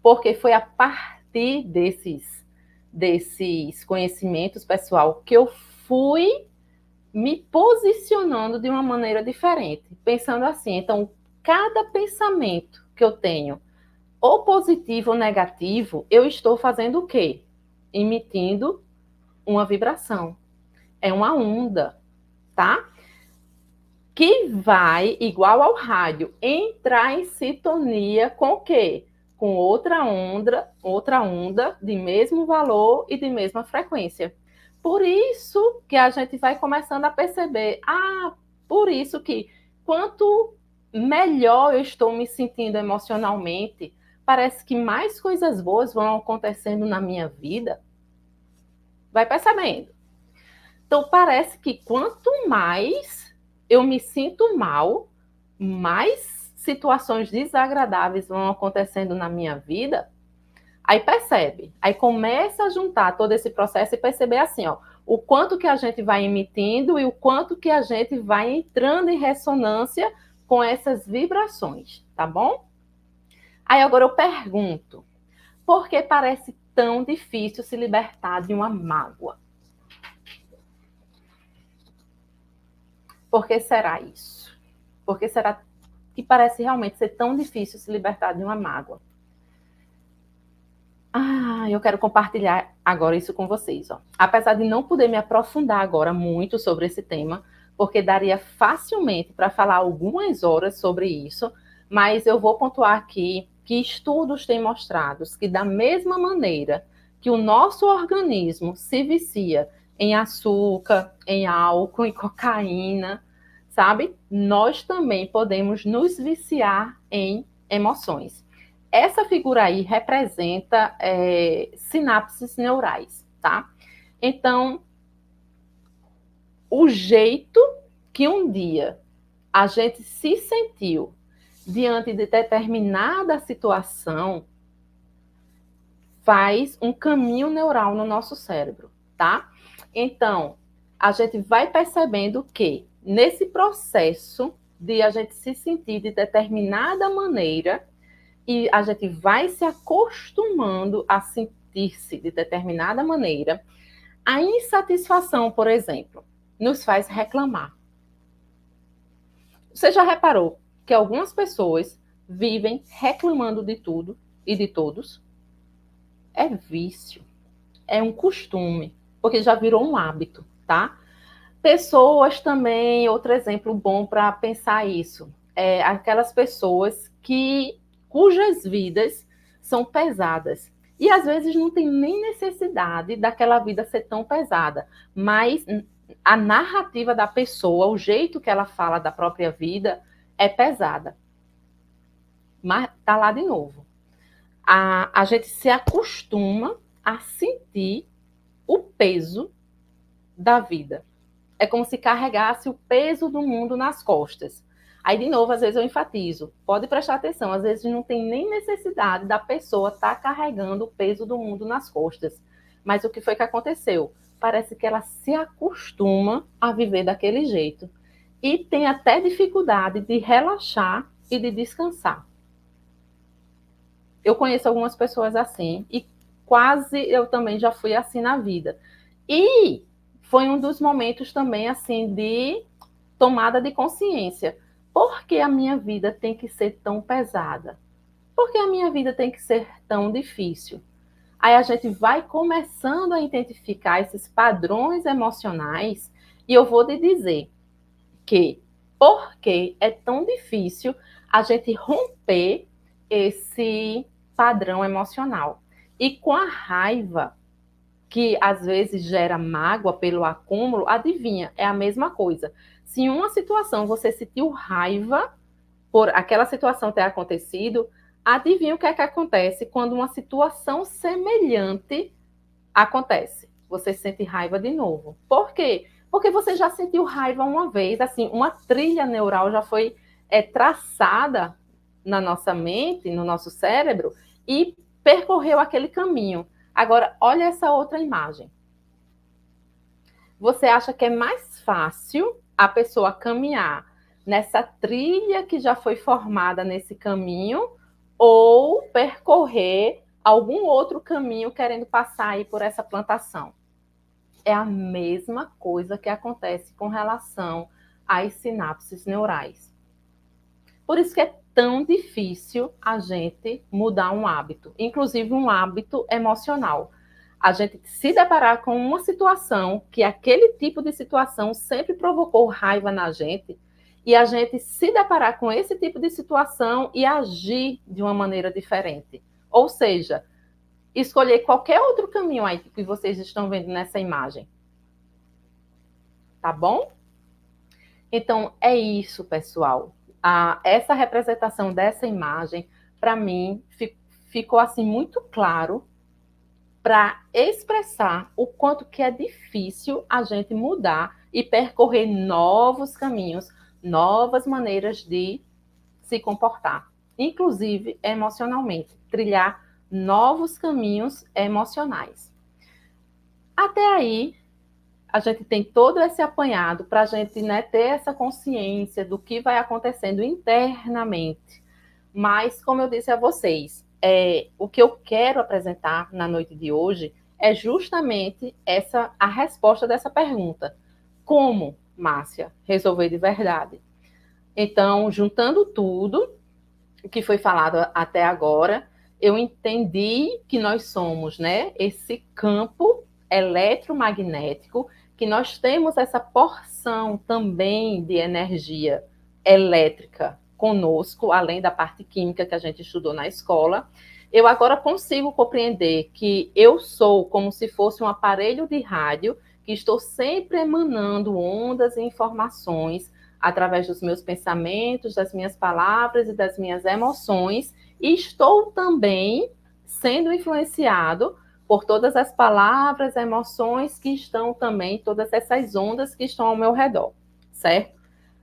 porque foi a partir desses conhecimentos, pessoal, que eu fui me posicionando de uma maneira diferente, pensando assim, então, cada pensamento que eu tenho, ou positivo ou negativo, eu estou fazendo o quê? Emitindo uma vibração. É uma onda, tá? Que vai, igual ao rádio, entrar em sintonia com o quê? Com outra onda de mesmo valor e de mesma frequência. Por isso que a gente vai começando a perceber, por isso que quanto melhor eu estou me sentindo emocionalmente, parece que mais coisas boas vão acontecendo na minha vida. Vai percebendo. Então, parece que quanto mais eu me sinto mal, mais situações desagradáveis vão acontecendo na minha vida. Aí percebe, aí começa a juntar todo esse processo e perceber assim, ó, o quanto que a gente vai emitindo e o quanto que a gente vai entrando em ressonância com essas vibrações, tá bom? Aí agora eu pergunto, por que parece tão difícil se libertar de uma mágoa? Por que será isso? Por que será que parece realmente ser tão difícil se libertar de uma mágoa? Eu quero compartilhar agora isso com vocês. Ó. Apesar de não poder me aprofundar agora muito sobre esse tema, porque daria facilmente para falar algumas horas sobre isso, mas eu vou pontuar aqui que estudos têm mostrado que da mesma maneira que o nosso organismo se vicia em açúcar, em álcool, em cocaína, sabe? Nós também podemos nos viciar em emoções. Essa figura aí representa sinapses neurais, tá? Então, o jeito que um dia a gente se sentiu diante de determinada situação faz um caminho neural no nosso cérebro, tá? Então, a gente vai percebendo que nesse processo de a gente se sentir de determinada maneira, e a gente vai se acostumando a sentir-se de determinada maneira, a insatisfação, por exemplo, nos faz reclamar. Você já reparou que algumas pessoas vivem reclamando de tudo e de todos? É vício, é um costume, porque já virou um hábito, tá? Pessoas também, outro exemplo bom para pensar isso, é aquelas pessoas cujas vidas são pesadas. E às vezes não tem nem necessidade daquela vida ser tão pesada, mas a narrativa da pessoa, o jeito que ela fala da própria vida é pesada. Mas tá lá de novo. A gente se acostuma a sentir o peso da vida. É como se carregasse o peso do mundo nas costas. Aí, de novo, às vezes eu enfatizo, pode prestar atenção, às vezes não tem nem necessidade da pessoa estar carregando o peso do mundo nas costas. Mas o que foi que aconteceu? Parece que ela se acostuma a viver daquele jeito. E tem até dificuldade de relaxar e de descansar. Eu conheço algumas pessoas assim, e quase eu também já fui assim na vida. E foi um dos momentos também assim de tomada de consciência. Por que a minha vida tem que ser tão pesada? Por que a minha vida tem que ser tão difícil? Aí a gente vai começando a identificar esses padrões emocionais, e eu vou te dizer que porque é tão difícil a gente romper esse padrão emocional. E com a raiva, que às vezes gera mágoa pelo acúmulo, adivinha, é a mesma coisa. Se em uma situação você sentiu raiva por aquela situação ter acontecido, adivinha o que é que acontece quando uma situação semelhante acontece? Você sente raiva de novo. Por quê? Porque você já sentiu raiva uma vez, assim, uma trilha neural já foi traçada na nossa mente, no nosso cérebro, e percorreu aquele caminho. Agora, olha essa outra imagem. Você acha que é mais fácil a pessoa caminhar nessa trilha que já foi formada nesse caminho ou percorrer algum outro caminho querendo passar aí por essa plantação? É a mesma coisa que acontece com relação às sinapses neurais. Por isso que é tão difícil a gente mudar um hábito, inclusive um hábito emocional. A gente se deparar com uma situação que aquele tipo de situação sempre provocou raiva na gente, e a gente se deparar com esse tipo de situação e agir de uma maneira diferente. Ou seja, escolher qualquer outro caminho aí que vocês estão vendo nessa imagem. Tá bom? Então, é isso, pessoal. Essa representação dessa imagem, para mim, ficou assim muito claro para expressar o quanto que é difícil a gente mudar e percorrer novos caminhos, novas maneiras de se comportar, inclusive emocionalmente, trilhar novos caminhos emocionais. Até aí, a gente tem todo esse apanhado para a gente, né, ter essa consciência do que vai acontecendo internamente. Mas, como eu disse a vocês, o que eu quero apresentar na noite de hoje é justamente a resposta dessa pergunta. Como, Márcia, resolver de verdade? Então, juntando tudo o que foi falado até agora, eu entendi que nós somos, né, esse campo eletromagnético, que nós temos essa porção também de energia elétrica conosco, além da parte química que a gente estudou na escola. Eu agora consigo compreender que eu sou como se fosse um aparelho de rádio que estou sempre emanando ondas e informações através dos meus pensamentos, das minhas palavras e das minhas emoções, e estou também sendo influenciado por todas as palavras, emoções que estão também, todas essas ondas que estão ao meu redor, certo?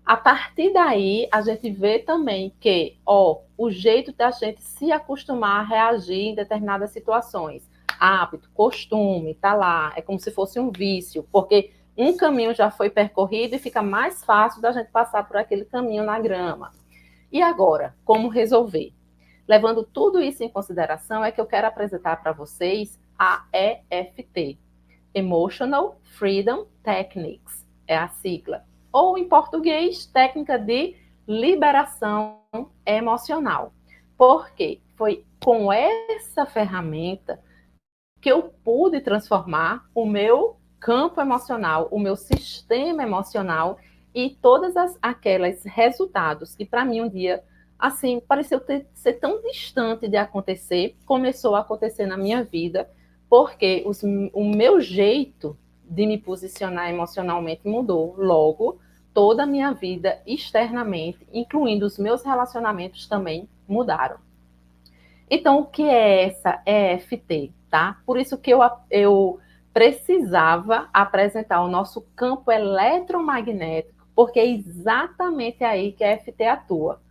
A partir daí, a gente vê também que, o jeito da gente se acostumar a reagir em determinadas situações, hábito, costume, tá lá, é como se fosse um vício, porque um caminho já foi percorrido e fica mais fácil da gente passar por aquele caminho na grama. E agora, como resolver? Levando tudo isso em consideração, é que eu quero apresentar para vocês a EFT, Emotional Freedom Techniques, é a sigla. Ou, em português, técnica de liberação emocional. Porque foi com essa ferramenta que eu pude transformar o meu campo emocional, o meu sistema emocional e todas aquelas resultados que para mim um dia assim pareceu ser tão distante de acontecer, começou a acontecer na minha vida, porque o meu jeito de me posicionar emocionalmente mudou. Logo, toda a minha vida externamente, incluindo os meus relacionamentos também mudaram. Então, o que é essa EFT, tá? Por isso que eu precisava apresentar o nosso campo eletromagnético porque é exatamente aí que a EFT atua.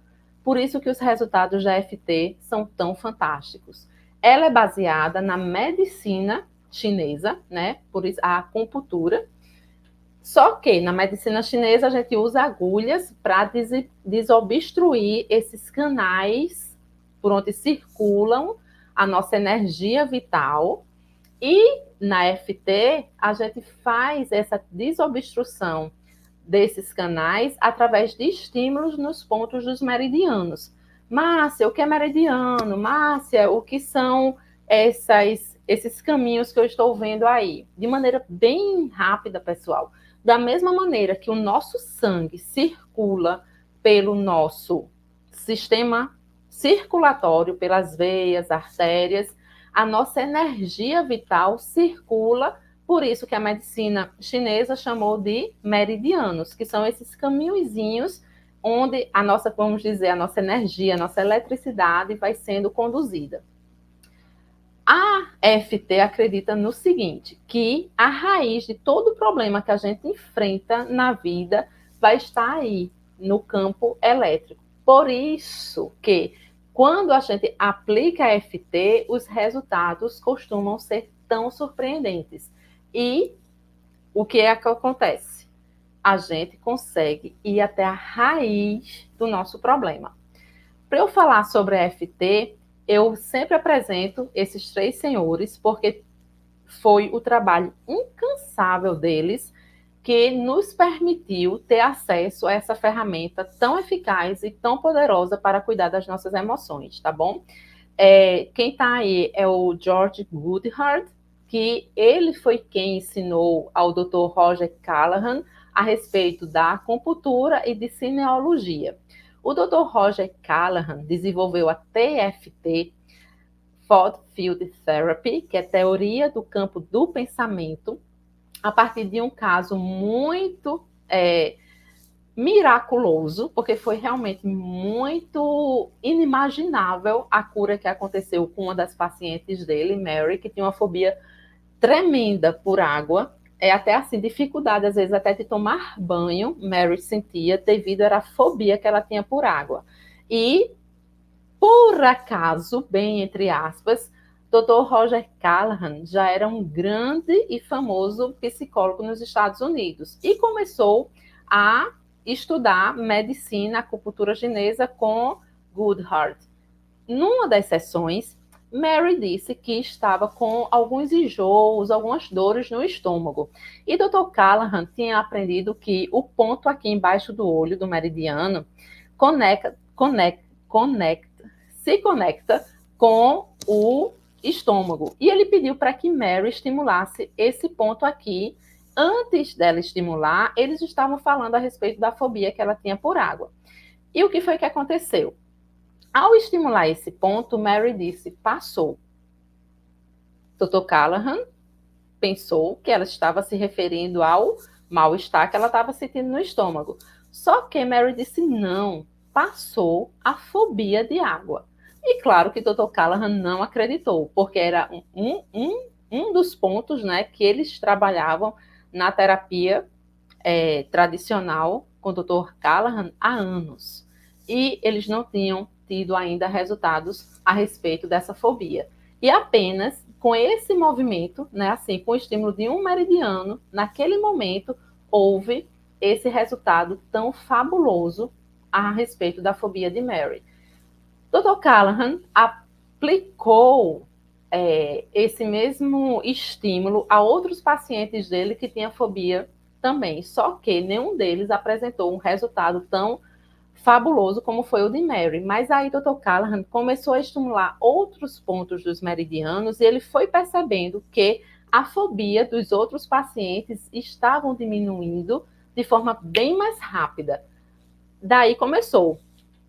Por isso que os resultados da EFT são tão fantásticos. Ela é baseada na medicina chinesa, né? Por isso a acupuntura. Só que na medicina chinesa a gente usa agulhas para desobstruir esses canais por onde circulam a nossa energia vital. E na EFT a gente faz essa desobstrução desses canais através de estímulos nos pontos dos meridianos. Márcia, o que é meridiano? Márcia, o que são esses caminhos que eu estou vendo aí? De maneira bem rápida, pessoal. Da mesma maneira que o nosso sangue circula pelo nosso sistema circulatório, pelas veias, artérias, a nossa energia vital circula, por isso que a medicina chinesa chamou de meridianos, que são esses caminhozinhos onde a nossa, vamos dizer, a nossa energia, a nossa eletricidade vai sendo conduzida. A EFT acredita no seguinte, que a raiz de todo problema que a gente enfrenta na vida vai estar aí, no campo elétrico. Por isso que, quando a gente aplica a EFT, os resultados costumam ser tão surpreendentes. E o que é que acontece? A gente consegue ir até a raiz do nosso problema. Para eu falar sobre a EFT, eu sempre apresento esses três senhores, porque foi o trabalho incansável deles que nos permitiu ter acesso a essa ferramenta tão eficaz e tão poderosa para cuidar das nossas emoções, tá bom? Quem está aí é o George Goodhart, que ele foi quem ensinou ao Dr. Roger Callahan a respeito da acupuntura e de cineologia. O Dr. Roger Callahan desenvolveu a TFT, Thought Field Therapy, que é teoria do campo do pensamento, a partir de um caso muito miraculoso, porque foi realmente muito inimaginável a cura que aconteceu com uma das pacientes dele, Mary, que tinha uma fobia tremenda por água, até assim, dificuldade às vezes até de tomar banho, Mary sentia devido à fobia que ela tinha por água. E, por acaso, bem entre aspas, Dr. Roger Callahan já era um grande e famoso psicólogo nos Estados Unidos e começou a estudar medicina, acupuntura chinesa com Goodhart. Numa das sessões, Mary disse que estava com alguns enjoos, algumas dores no estômago. E Dr. Callahan tinha aprendido que o ponto aqui embaixo do olho, do meridiano, se conecta com o estômago. E ele pediu para que Mary estimulasse esse ponto aqui. Antes dela estimular, eles estavam falando a respeito da fobia que ela tinha por água. E o que foi que aconteceu? Ao estimular esse ponto, Mary disse, passou. Dr. Callahan pensou que ela estava se referindo ao mal-estar que ela estava sentindo no estômago. Só que Mary disse, não, passou a fobia de água. E claro que Dr. Callahan não acreditou, porque era um dos pontos, né, que eles trabalhavam na terapia tradicional com o Dr. Callahan há anos. E eles não tinham tido ainda resultados a respeito dessa fobia. E apenas com esse movimento, né, assim, com o estímulo de um meridiano, naquele momento, houve esse resultado tão fabuloso a respeito da fobia de Mary. Dr. Callahan aplicou esse mesmo estímulo a outros pacientes dele que tinham fobia também, só que nenhum deles apresentou um resultado tão fabuloso como foi o de Mary. Mas aí Dr. Callahan começou a estimular outros pontos dos meridianos e ele foi percebendo que a fobia dos outros pacientes estavam diminuindo de forma bem mais rápida. Daí começou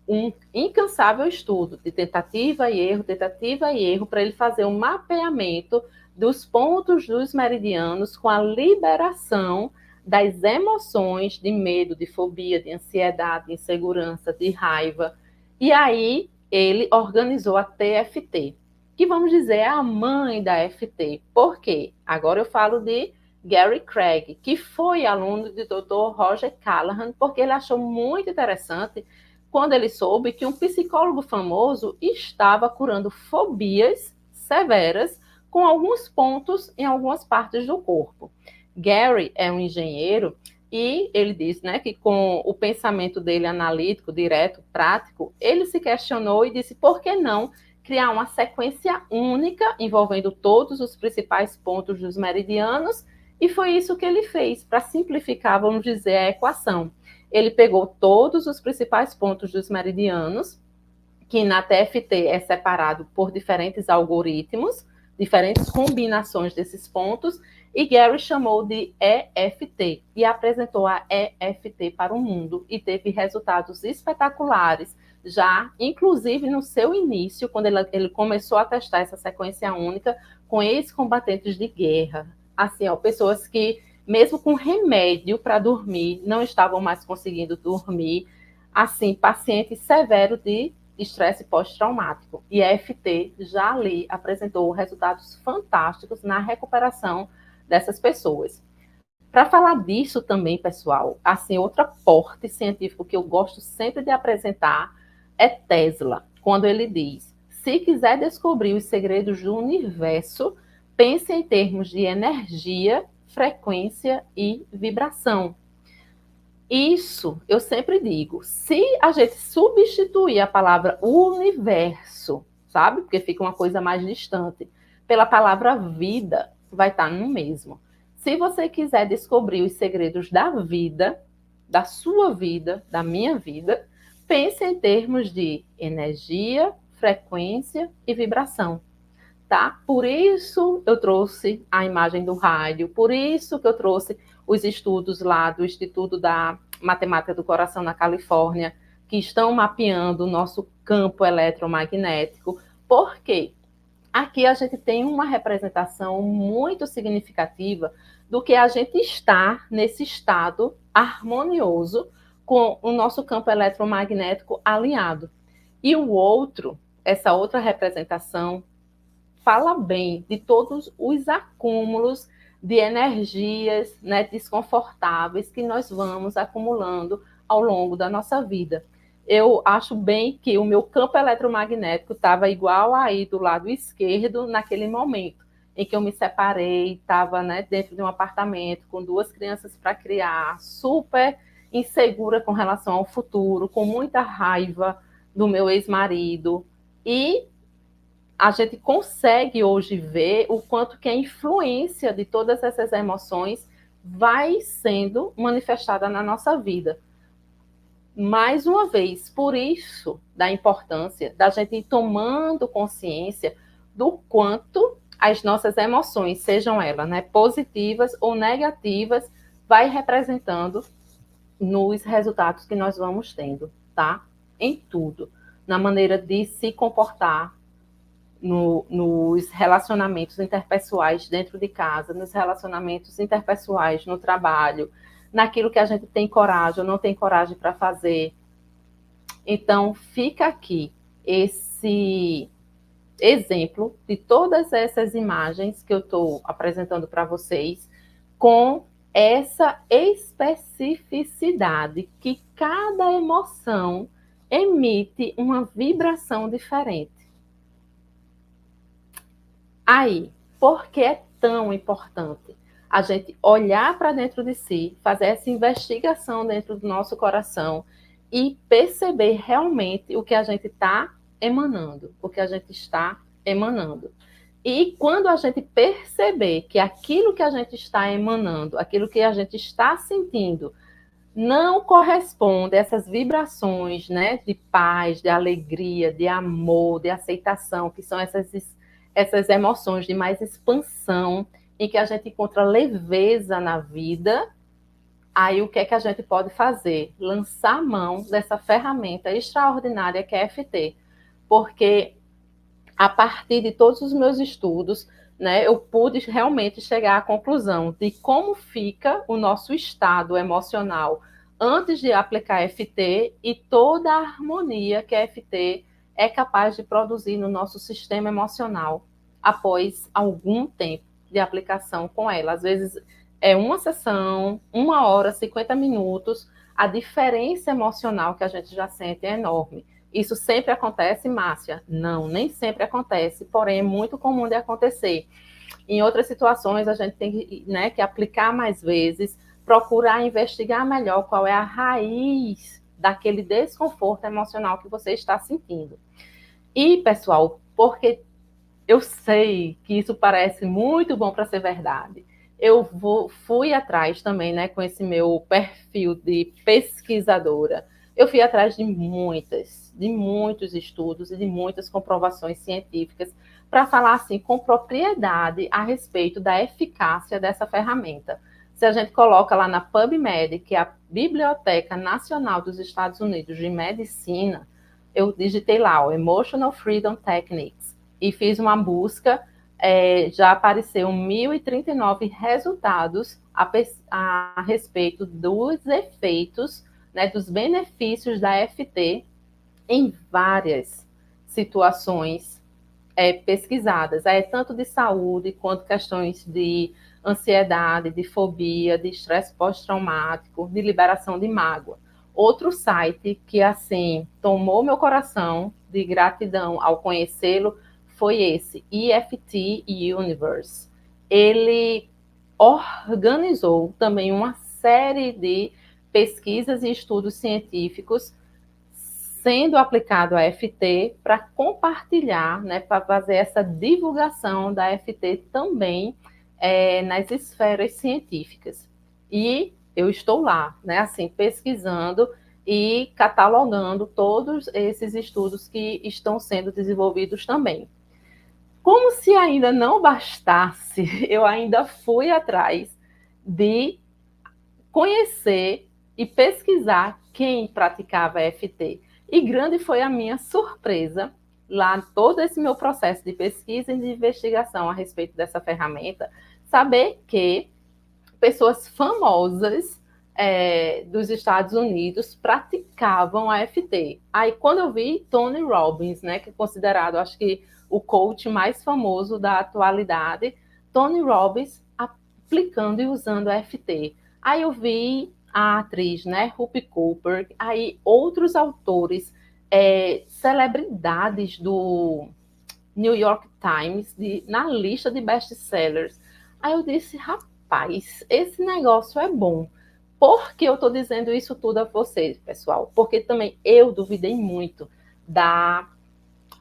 um incansável estudo de tentativa e erro, para ele fazer um mapeamento dos pontos dos meridianos com a liberação das emoções de medo, de fobia, de ansiedade, de insegurança, de raiva. E aí ele organizou a TFT, que vamos dizer é a mãe da EFT. Por quê? Agora eu falo de Gary Craig, que foi aluno do Dr. Roger Callahan, porque ele achou muito interessante quando ele soube que um psicólogo famoso estava curando fobias severas com alguns pontos em algumas partes do corpo. Gary é um engenheiro e ele diz, né, que com o pensamento dele analítico, direto, prático, ele se questionou e disse, por que não criar uma sequência única envolvendo todos os principais pontos dos meridianos? E foi isso que ele fez, para simplificar, vamos dizer, a equação. Ele pegou todos os principais pontos dos meridianos, que na TFT é separado por diferentes algoritmos, diferentes combinações desses pontos, e Gary chamou de EFT e apresentou a EFT para o mundo e teve resultados espetaculares, já inclusive no seu início, quando ele começou a testar essa sequência única com ex-combatentes de guerra. Assim, ó, pessoas que, mesmo com remédio para dormir, não estavam mais conseguindo dormir, assim, pacientes severos de estresse pós-traumático. E a EFT já ali apresentou resultados fantásticos na recuperação dessas pessoas. Para falar disso também, pessoal, assim, outro aporte científico que eu gosto sempre de apresentar é Tesla, quando ele diz: se quiser descobrir os segredos do universo, pense em termos de energia, frequência e vibração. Isso, eu sempre digo, se a gente substituir a palavra universo, sabe? Porque fica uma coisa mais distante, pela palavra vida, vai estar no mesmo. Se você quiser descobrir os segredos da vida, da sua vida, da minha vida, pense em termos de energia, frequência e vibração, tá? Por isso eu trouxe a imagem do rádio, por isso que eu trouxe os estudos lá do Instituto da Matemática do Coração na Califórnia, que estão mapeando o nosso campo eletromagnético. Por quê? Aqui a gente tem uma representação muito significativa do que a gente está nesse estado harmonioso com o nosso campo eletromagnético alinhado. E o outro, essa outra representação, fala bem de todos os acúmulos de energias, né, desconfortáveis que nós vamos acumulando ao longo da nossa vida. Eu acho bem que o meu campo eletromagnético estava igual aí do lado esquerdo naquele momento em que eu me separei, estava, né, dentro de um apartamento com 2 crianças para criar, super insegura com relação ao futuro, com muita raiva do meu ex-marido. E a gente consegue hoje ver o quanto que a influência de todas essas emoções vai sendo manifestada na nossa vida. Mais uma vez, por isso da importância da gente ir tomando consciência do quanto as nossas emoções, sejam elas, né, positivas ou negativas, vai representando nos resultados que nós vamos tendo, tá? Em tudo, na maneira de se comportar, nos relacionamentos interpessoais dentro de casa, nos relacionamentos interpessoais no trabalho, naquilo que a gente tem coragem ou não tem coragem para fazer. Então, fica aqui esse exemplo de todas essas imagens que eu estou apresentando para vocês, com essa especificidade que cada emoção emite uma vibração diferente. Aí, por que é tão importante a gente olhar para dentro de si, fazer essa investigação dentro do nosso coração e perceber realmente o que a gente está emanando, o que a gente está emanando. E quando a gente perceber que aquilo que a gente está emanando, aquilo que a gente está sentindo, não corresponde a essas vibrações, né, de paz, de alegria, de amor, de aceitação, que são essas emoções de mais expansão, em que a gente encontra leveza na vida, aí o que é que a gente pode fazer? Lançar mão dessa ferramenta extraordinária que é a EFT. Porque a partir de todos os meus estudos, né, eu pude realmente chegar à conclusão de como fica o nosso estado emocional antes de aplicar a EFT e toda a harmonia que a EFT é capaz de produzir no nosso sistema emocional após algum tempo de aplicação com ela. Às vezes é uma sessão, 1 hora, 50 minutos, a diferença emocional que a gente já sente é enorme. Isso sempre acontece, Márcia? Não, nem sempre acontece, porém é muito comum de acontecer. Em outras situações, a gente tem que, né, que aplicar mais vezes, procurar investigar melhor qual é a raiz daquele desconforto emocional que você está sentindo. E, pessoal, porque eu sei que isso parece muito bom para ser verdade, fui atrás também, né, com esse meu perfil de pesquisadora. Eu fui atrás de muitos estudos e de muitas comprovações científicas para falar assim com propriedade a respeito da eficácia dessa ferramenta. Se a gente coloca lá na PubMed, que é a Biblioteca Nacional dos Estados Unidos de Medicina, eu digitei lá o Emotional Freedom Techniques e fiz uma busca, já apareceu 1.039 resultados a respeito dos efeitos, né, dos benefícios da FT em várias situações pesquisadas, tanto de saúde quanto questões de ansiedade, de fobia, de estresse pós-traumático, de liberação de mágoa. Outro site que, assim, tomou meu coração de gratidão ao conhecê-lo foi esse, EFT Universe. Ele organizou também uma série de pesquisas e estudos científicos sendo aplicado a FT para compartilhar, né, para fazer essa divulgação da FT também nas esferas científicas. E eu estou lá, né, assim, pesquisando e catalogando todos esses estudos que estão sendo desenvolvidos também. Como se ainda não bastasse, eu ainda fui atrás de conhecer e pesquisar quem praticava FT. E grande foi a minha surpresa, lá todo esse meu processo de pesquisa e de investigação a respeito dessa ferramenta, saber que pessoas famosas dos Estados Unidos praticavam a FT. Aí quando eu vi Tony Robbins, né, que é considerado, acho que, o coach mais famoso da atualidade, Tony Robbins aplicando e usando a FT. Aí eu vi a atriz, né, Whoopi Goldberg, aí outros autores, celebridades do New York Times, na lista de best-sellers. Aí eu disse, rapaz, esse negócio é bom. Por que eu estou dizendo isso tudo a vocês, pessoal? Porque também eu duvidei muito da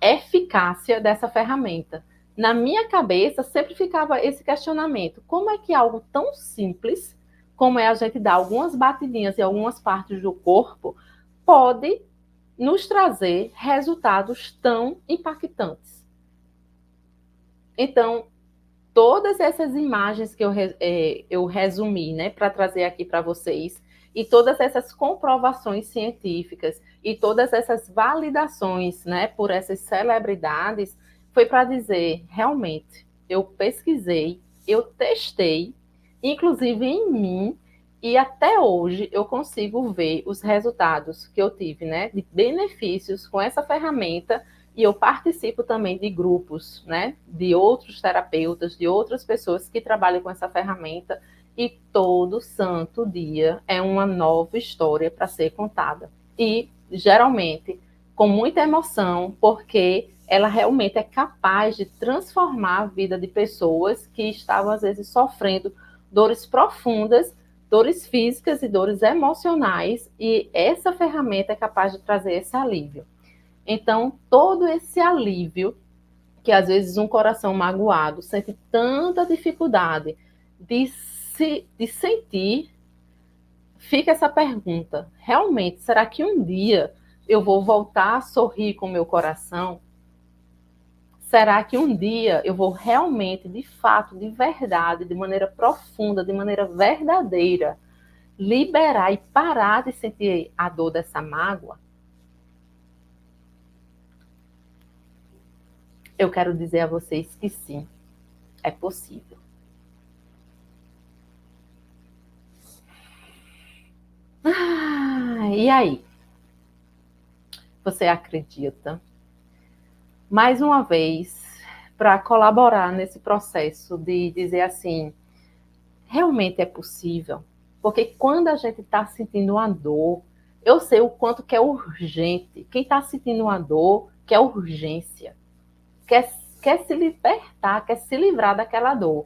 eficácia dessa ferramenta. Na minha cabeça sempre ficava esse questionamento: como é que algo tão simples, como é a gente dar algumas batidinhas em algumas partes do corpo, pode nos trazer resultados tão impactantes? Então, todas essas imagens que eu resumi, né, para trazer aqui para vocês, e todas essas comprovações científicas e todas essas validações, né, por essas celebridades, foi para dizer, realmente, eu pesquisei, eu testei, inclusive em mim, e até hoje eu consigo ver os resultados que eu tive, né, de benefícios com essa ferramenta. E eu participo também de grupos, né, de outros terapeutas, de outras pessoas que trabalham com essa ferramenta, e todo santo dia é uma nova história para ser contada. E, geralmente, com muita emoção, porque ela realmente é capaz de transformar a vida de pessoas que estavam, às vezes, sofrendo dores profundas, dores físicas e dores emocionais, e essa ferramenta é capaz de trazer esse alívio. Então, todo esse alívio que às vezes um coração magoado sente tanta dificuldade de sentir, fica essa pergunta: realmente, será que um dia eu vou voltar a sorrir com o meu coração? Será que um dia eu vou realmente, de fato, de verdade, de maneira profunda, de maneira verdadeira, liberar e parar de sentir a dor dessa mágoa? Eu quero dizer a vocês que sim, é possível. E aí? Você acredita? Mais uma vez, para colaborar nesse processo de dizer assim, realmente é possível? Porque quando a gente está sentindo uma dor, eu sei o quanto que é urgente. Quem está sentindo uma dor quer urgência, quer se libertar, quer se livrar daquela dor.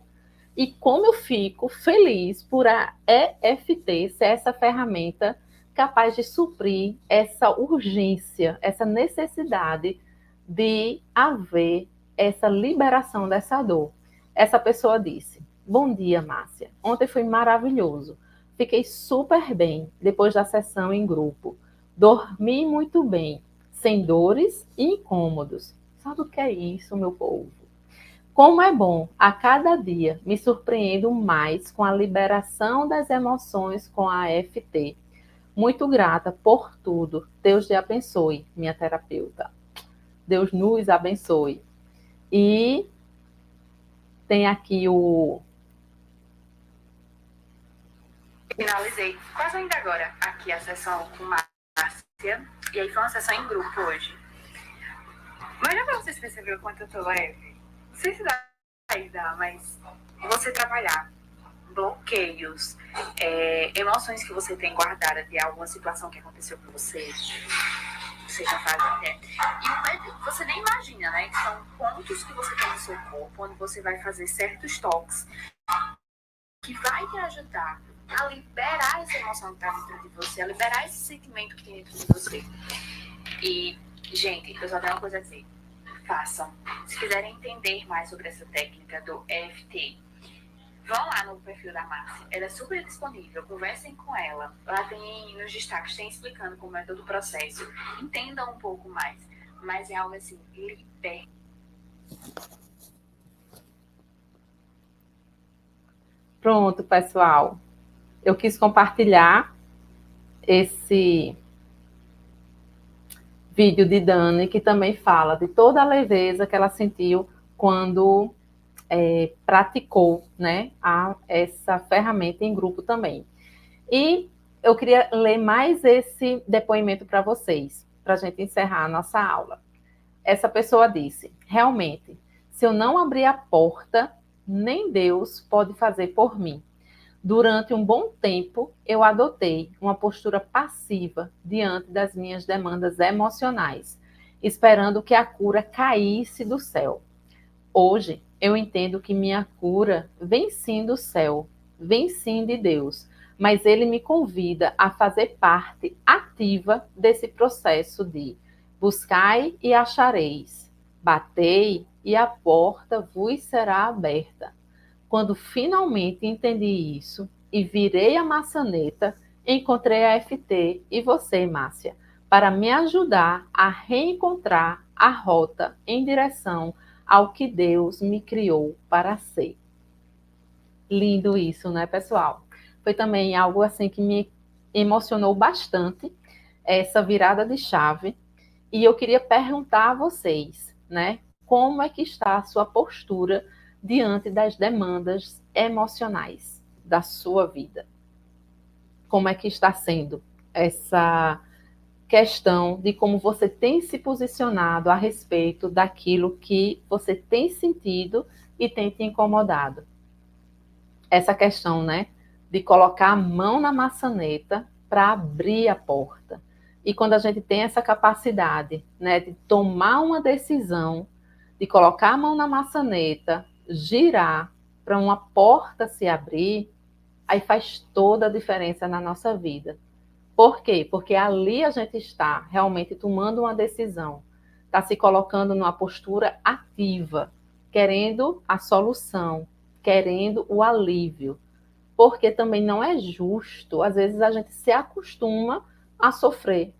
E como eu fico feliz por a EFT ser essa ferramenta capaz de suprir essa urgência, essa necessidade de haver essa liberação dessa dor. Essa pessoa disse: Bom dia, Márcia. Ontem foi maravilhoso. Fiquei super bem depois da sessão em grupo. Dormi muito bem, sem dores e incômodos. Sabe o que é isso, meu povo? Como é bom, a cada dia me surpreendo mais com a liberação das emoções com a EFT. Muito grata por tudo. Deus te abençoe, minha terapeuta. Deus nos abençoe. E tem aqui o... Finalizei quase ainda agora aqui a sessão com Márcia. E aí foi uma sessão em grupo hoje. Mas já pra vocês perceberem o quanto eu tô leve? Não sei se dá, mas você trabalhar bloqueios, emoções que você tem guardada de alguma situação que aconteceu com você já fazem, né? E você nem imagina, né? Que são pontos que você tem no seu corpo, onde você vai fazer certos toques que vai te ajudar a liberar essa emoção que tá dentro de você, a liberar esse sentimento que tem dentro de você. E, gente, eu só tenho uma coisa a dizer. Façam. Se quiserem entender mais sobre essa técnica do EFT, vão lá no perfil da Márcia. Ela é super disponível. Conversem com ela. Lá tem, nos destaques, tem explicando como é todo o processo. Entendam um pouco mais. Mas é algo assim, liberta. Pronto, pessoal. Eu quis compartilhar esse vídeo de Dani, que também fala de toda a leveza que ela sentiu quando praticou, né, essa ferramenta em grupo também. E eu queria ler mais esse depoimento para vocês, para a gente encerrar a nossa aula. Essa pessoa disse: realmente, se eu não abrir a porta, nem Deus pode fazer por mim. Durante um bom tempo, eu adotei uma postura passiva diante das minhas demandas emocionais, esperando que a cura caísse do céu. Hoje, eu entendo que minha cura vem sim do céu, vem sim de Deus, mas Ele me convida a fazer parte ativa desse processo de buscai e achareis, batei e a porta vos será aberta. Quando finalmente entendi isso e virei a maçaneta, encontrei a FT e você, Márcia, para me ajudar a reencontrar a rota em direção ao que Deus me criou para ser. Lindo isso, né, pessoal? Foi também algo assim que me emocionou bastante, essa virada de chave. E eu queria perguntar a vocês, né, como é que está a sua postura diante das demandas emocionais da sua vida? Como é que está sendo essa questão de como você tem se posicionado a respeito daquilo que você tem sentido e tem te incomodado? Essa questão, né, de colocar a mão na maçaneta para abrir a porta. E quando a gente tem essa capacidade, né, de tomar uma decisão, de colocar a mão na maçaneta, girar para uma porta se abrir, aí faz toda a diferença na nossa vida. Por quê? Porque ali a gente está realmente tomando uma decisão, está se colocando numa postura ativa, querendo a solução, querendo o alívio. Porque também não é justo, às vezes a gente se acostuma a sofrer.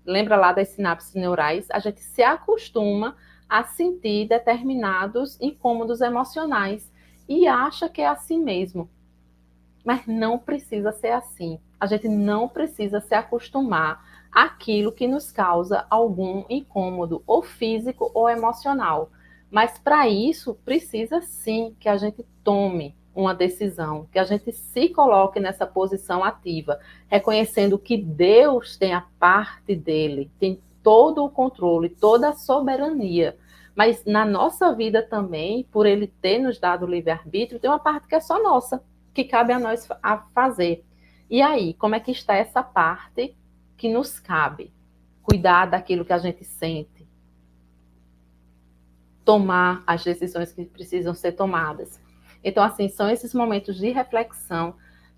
Lembra lá das sinapses neurais? A gente se acostuma a sentir determinados incômodos emocionais e acha que é assim mesmo. Mas não precisa ser assim. A gente não precisa se acostumar àquilo que nos causa algum incômodo, ou físico ou emocional. Mas para isso, precisa sim que a gente tome uma decisão, que a gente se coloque nessa posição ativa, reconhecendo que Deus tem a parte dele, tem todo o controle, toda a soberania. Mas na nossa vida também, por ele ter nos dado o livre-arbítrio, tem uma parte que é só nossa. que cabe a nós a fazer. E aí, como é que está essa parte que nos cabe? Cuidar daquilo que a gente sente, tomar as decisões que precisam ser tomadas. Então, assim, são esses momentos de reflexão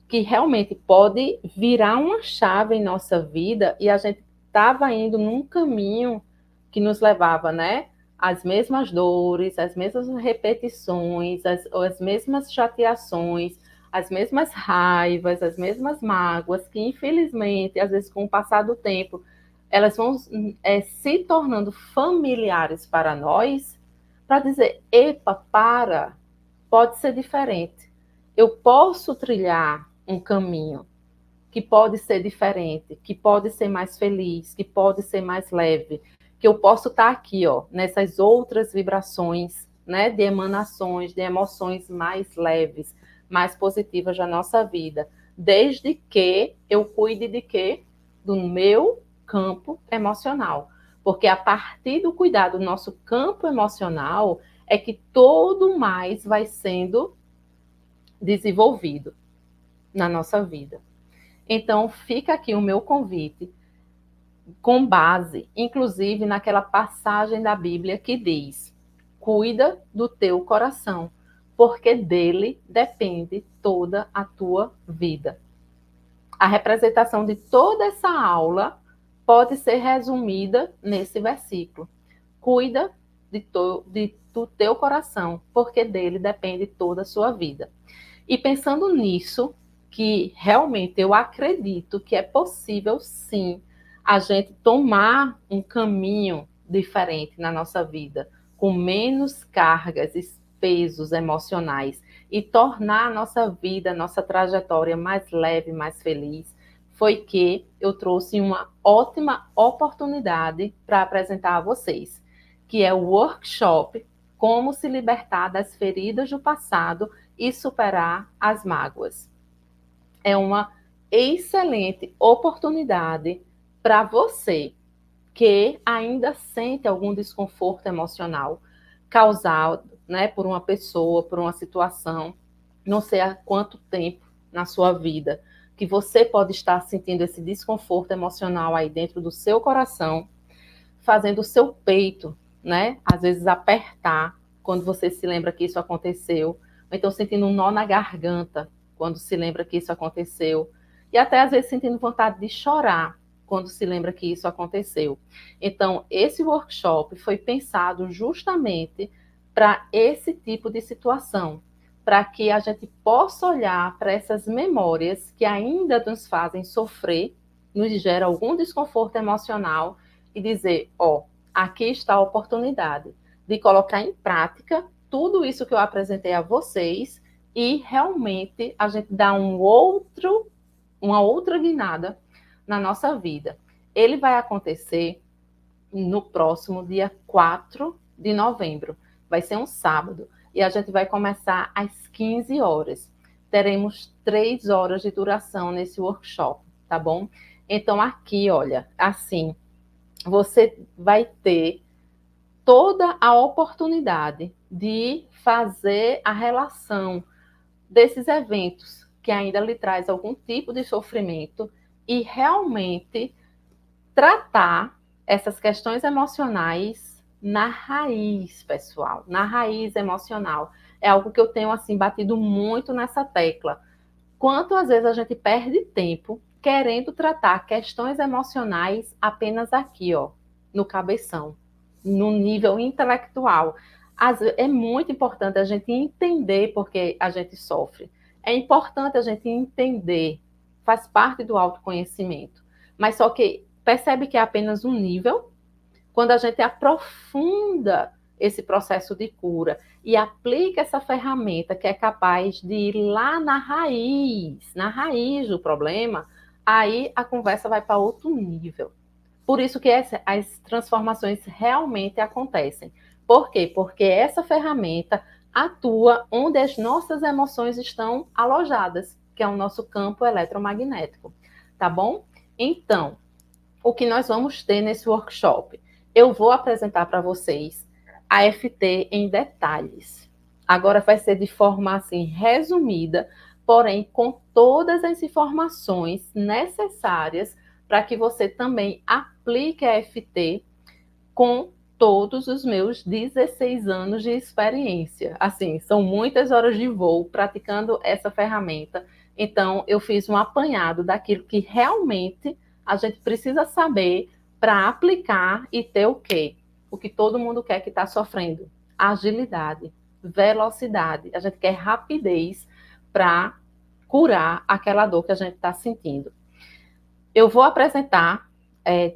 que realmente pode virar uma chave em nossa vida e a gente estava indo num caminho que nos levava, né? As mesmas dores, as mesmas repetições, as mesmas chateações, as mesmas raivas, as mesmas mágoas, que infelizmente, às vezes com o passar do tempo, elas vão se tornando familiares para nós, para dizer, epa, pode ser diferente. Eu posso trilhar um caminho que pode ser diferente, que pode ser mais feliz, que pode ser mais leve, que eu posso estar aqui, ó, nessas outras vibrações, né, de emanações, de emoções mais leves, mais positivas da nossa vida, desde que eu cuide de quê? Do meu campo emocional. Porque a partir do cuidado do nosso campo emocional é que todo mais vai sendo desenvolvido na nossa vida. Então, fica aqui o meu convite, com base, inclusive, naquela passagem da Bíblia que diz: cuida do teu coração, porque dele depende toda a tua vida. A representação de toda essa aula pode ser resumida nesse versículo. Cuida do teu coração, porque dele depende toda a sua vida. E pensando nisso, que realmente eu acredito que é possível, sim, a gente tomar um caminho diferente na nossa vida, com menos cargas e pesos emocionais, e tornar a nossa vida, a nossa trajetória mais leve, mais feliz, foi que eu trouxe uma ótima oportunidade para apresentar a vocês, que é o workshop Como se libertar das feridas do passado e superar as mágoas. É uma excelente oportunidade para você que ainda sente algum desconforto emocional causado, né, por uma pessoa, por uma situação, não sei há quanto tempo na sua vida, que você pode estar sentindo esse desconforto emocional aí dentro do seu coração, fazendo o seu peito, né, às vezes apertar quando você se lembra que isso aconteceu, ou então sentindo um nó na garganta quando se lembra que isso aconteceu, e até às vezes sentindo vontade de chorar quando se lembra que isso aconteceu. Então, esse workshop foi pensado justamente para esse tipo de situação, para que a gente possa olhar para essas memórias que ainda nos fazem sofrer, nos gera algum desconforto emocional e dizer, ó, aqui está a oportunidade de colocar em prática tudo isso que eu apresentei a vocês e realmente a gente dá uma outra guinada na nossa vida. Ele vai acontecer no próximo dia 4 de novembro. Vai ser um sábado. E a gente vai começar às 15 horas. Teremos 3 horas de duração nesse workshop, tá bom? Então, aqui, olha, assim, você vai ter toda a oportunidade de fazer a relação desses eventos que ainda lhe traz algum tipo de sofrimento e realmente tratar essas questões emocionais na raiz, pessoal, na raiz emocional. É algo que eu tenho assim batido muito nessa tecla. Quanto às vezes a gente perde tempo querendo tratar questões emocionais apenas aqui, ó, no cabeção, no nível intelectual. É muito importante a gente entender porque a gente sofre. É importante a gente entender, faz parte do autoconhecimento. Mas só que percebe que é apenas um nível. Quando a gente aprofunda esse processo de cura e aplica essa ferramenta que é capaz de ir lá na raiz do problema, aí a conversa vai para outro nível. Por isso que as transformações realmente acontecem. Por quê? Porque essa ferramenta atua onde as nossas emoções estão alojadas, que é o nosso campo eletromagnético, tá bom? Então, o que nós vamos ter nesse workshop? Eu vou apresentar para vocês a FT em detalhes. Agora vai ser de forma assim resumida porém com todas as informações necessárias para que você também aplique a FT com todos os meus 16 anos de experiência. Assim, são muitas horas de voo praticando essa ferramenta. Então, eu fiz um apanhado daquilo que realmente a gente precisa saber para aplicar e ter o quê? O que todo mundo quer que está sofrendo. Agilidade, velocidade. A gente quer rapidez para curar aquela dor que a gente está sentindo. Eu vou apresentar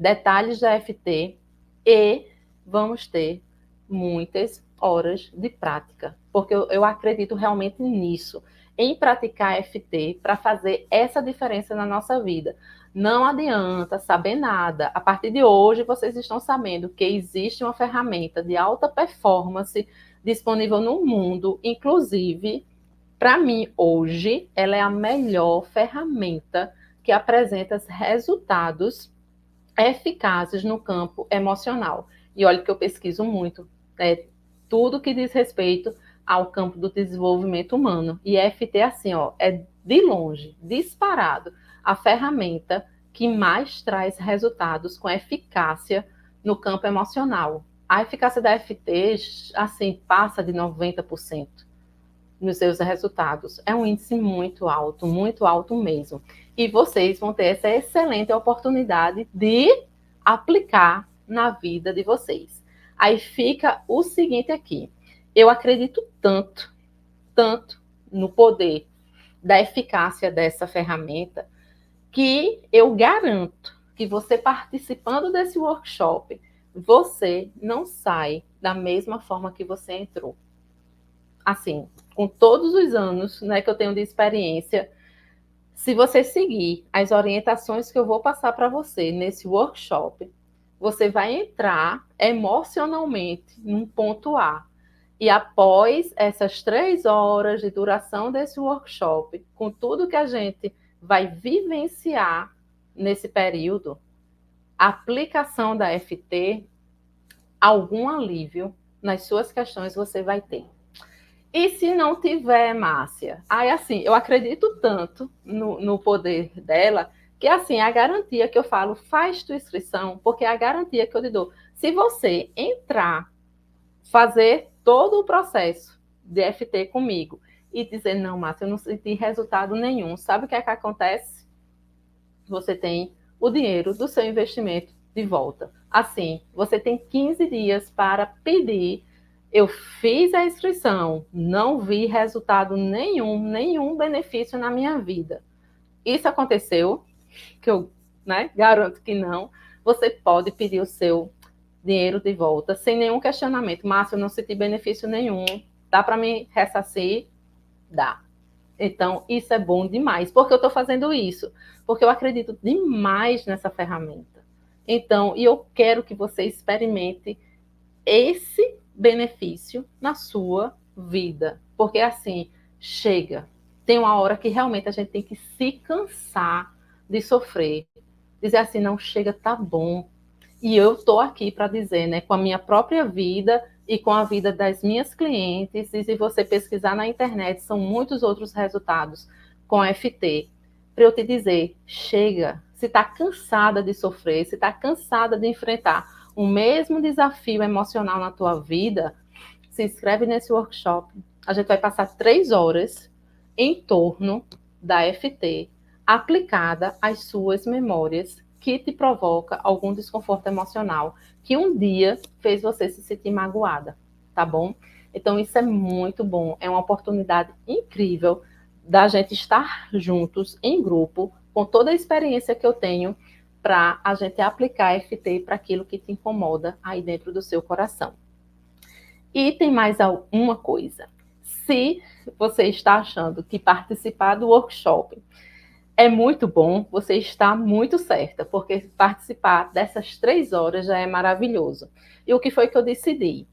detalhes da FT e vamos ter muitas horas de prática, porque eu acredito realmente nisso, em praticar FT para fazer essa diferença na nossa vida. Não adianta saber nada. A partir de hoje, vocês estão sabendo que existe uma ferramenta de alta performance disponível no mundo, inclusive, para mim, hoje, ela é a melhor ferramenta que apresenta resultados eficazes no campo emocional. E olha que eu pesquiso muito, tudo que diz respeito ao campo do desenvolvimento humano. E FT, assim, é de longe, disparado, a ferramenta que mais traz resultados com eficácia no campo emocional. A eficácia da FT, assim, passa de 90% nos seus resultados. É um índice muito alto mesmo. E vocês vão ter essa excelente oportunidade de aplicar na vida de vocês. Aí fica o seguinte aqui. Eu acredito tanto no poder da eficácia dessa ferramenta, que eu garanto que você participando desse workshop, você não sai da mesma forma que você entrou. Assim, com todos os anos, né, que eu tenho de experiência, se você seguir as orientações que eu vou passar para você nesse workshop, você vai entrar emocionalmente num ponto A. E após essas 3 horas de duração desse workshop, com tudo que a gente vai vivenciar nesse período, a aplicação da FT, algum alívio nas suas questões você vai ter. E se não tiver, Márcia? Aí, assim, eu acredito tanto no poder dela, que, assim, é a garantia que eu falo, faz tua inscrição, porque é a garantia que eu te dou. Se você entrar, fazer todo o processo de FT comigo e dizer, não, Márcia, eu não senti resultado nenhum, sabe o que é que acontece? Você tem o dinheiro do seu investimento de volta. Assim, você tem 15 dias para pedir. Eu fiz a inscrição, não vi resultado nenhum benefício na minha vida. Isso aconteceu, que eu, garanto que não. Você pode pedir o seu dinheiro de volta sem nenhum questionamento. Márcia, eu não senti benefício nenhum. Dá para me ressarcir? Dá. Então, isso é bom demais. Por que eu estou fazendo isso? Porque eu acredito demais nessa ferramenta. Então, e eu quero que você experimente esse benefício na sua vida. Porque, assim, chega. Tem uma hora que realmente a gente tem que se cansar de sofrer. Dizer assim, não, chega, tá bom. E eu estou aqui para dizer, né, com a minha própria vida e com a vida das minhas clientes, e se você pesquisar na internet, são muitos outros resultados com a FT, para eu te dizer, chega, se está cansada de sofrer, se está cansada de enfrentar o mesmo desafio emocional na tua vida, se inscreve nesse workshop. A gente vai passar 3 horas em torno da FT, aplicada às suas memórias, que te provoca algum desconforto emocional, que um dia fez você se sentir magoada, tá bom? Então, isso é muito bom, é uma oportunidade incrível da gente estar juntos, em grupo, com toda a experiência que eu tenho, para a gente aplicar FT para aquilo que te incomoda aí dentro do seu coração. E tem mais alguma coisa. Se você está achando que participar do workshop é muito bom, você está muito certa, porque participar dessas 3 horas já é maravilhoso. E o que foi que eu decidi?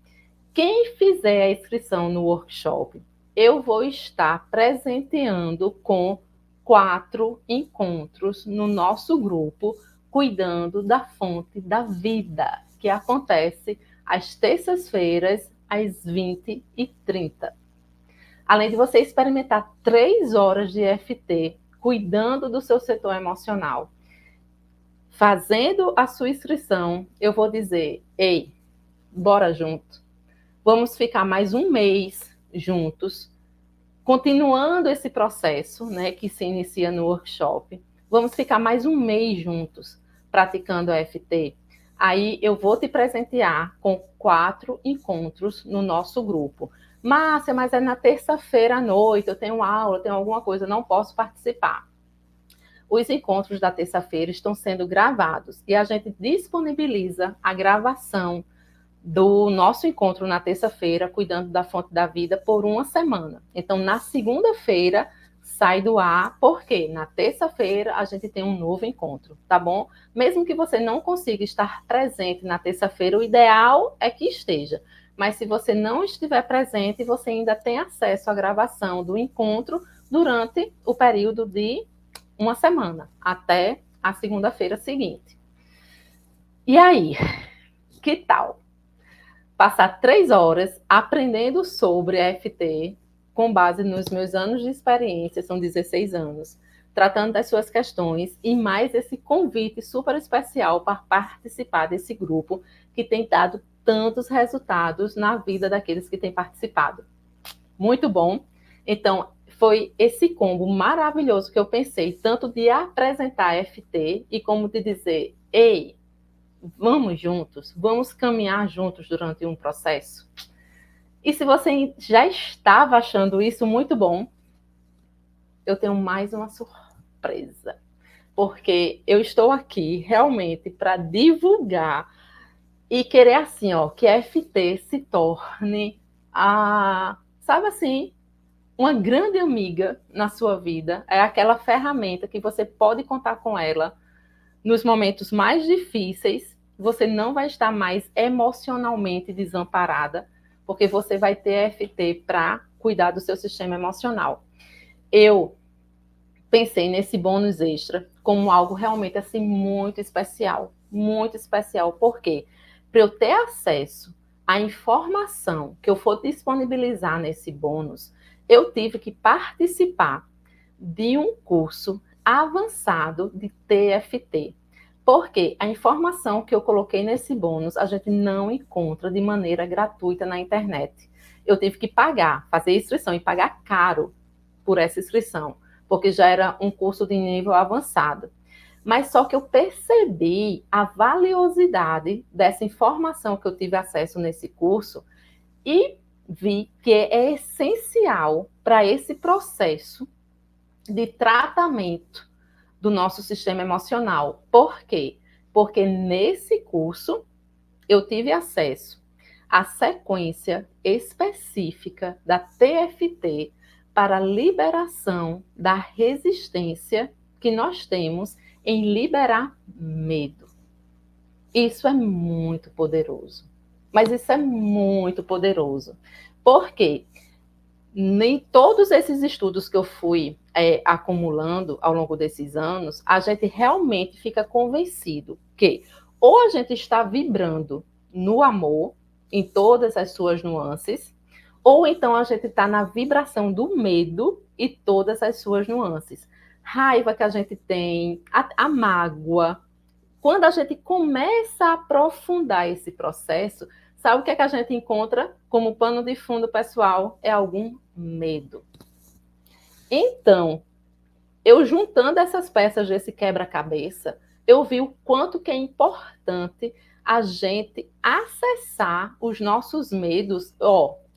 Quem fizer a inscrição no workshop, eu vou estar presenteando com 4 encontros no nosso grupo, cuidando da fonte da vida, que acontece às terças-feiras, às 20h30. Além de você experimentar 3 horas de EFT, cuidando do seu setor emocional, fazendo a sua inscrição, eu vou dizer, ei, bora junto. Vamos ficar mais um mês juntos, continuando esse processo, né, que se inicia no workshop. Vamos ficar mais um mês juntos, praticando a EFT. Aí eu vou te presentear com 4 encontros no nosso grupo. Márcia, mas é na terça-feira à noite, eu tenho aula, eu tenho alguma coisa, não posso participar. Os encontros da terça-feira estão sendo gravados e a gente disponibiliza a gravação do nosso encontro na terça-feira, cuidando da fonte da vida, por uma semana. Então, na segunda-feira, sai do ar, porque na terça-feira a gente tem um novo encontro, tá bom? Mesmo que você não consiga estar presente na terça-feira, o ideal é que esteja. Mas se você não estiver presente, você ainda tem acesso à gravação do encontro durante o período de uma semana, até a segunda-feira seguinte. E aí, que tal passar 3 horas aprendendo sobre EFT, com base nos meus anos de experiência, são 16 anos, tratando das suas questões, e mais esse convite super especial para participar desse grupo que tem dado tantos resultados na vida daqueles que têm participado. Muito bom. Então, foi esse combo maravilhoso que eu pensei, tanto de apresentar EFT e como de dizer, ei, vamos juntos, vamos caminhar juntos durante um processo. E se você já estava achando isso muito bom, eu tenho mais uma surpresa. Porque eu estou aqui realmente para divulgar e querer assim, ó, que a EFT se torne sabe assim, uma grande amiga na sua vida. É aquela ferramenta que você pode contar com ela nos momentos mais difíceis. Você não vai estar mais emocionalmente desamparada, porque você vai ter EFT para cuidar do seu sistema emocional. Eu pensei nesse bônus extra como algo realmente assim muito especial. Muito especial, por quê? Para eu ter acesso à informação que eu for disponibilizar nesse bônus, eu tive que participar de um curso avançado de TFT. Porque a informação que eu coloquei nesse bônus, a gente não encontra de maneira gratuita na internet. Eu tive que pagar, fazer inscrição e pagar caro por essa inscrição, porque já era um curso de nível avançado. Mas só que eu percebi a valiosidade dessa informação que eu tive acesso nesse curso e vi que é essencial para esse processo de tratamento do nosso sistema emocional. Por quê? Porque nesse curso eu tive acesso à sequência específica da TFT para a liberação da resistência que nós temos em liberar medo. Isso é muito poderoso. Mas isso é muito poderoso. Por quê? Nem todos esses estudos que eu fui acumulando ao longo desses anos, a gente realmente fica convencido que ou a gente está vibrando no amor, em todas as suas nuances, ou então a gente está na vibração do medo e todas as suas nuances. Raiva que a gente tem, a mágoa. Quando a gente começa a aprofundar esse processo, sabe o que é que a gente encontra como pano de fundo, pessoal? É algum medo. Então, eu juntando essas peças desse quebra-cabeça, eu vi o quanto que é importante a gente acessar os nossos medos,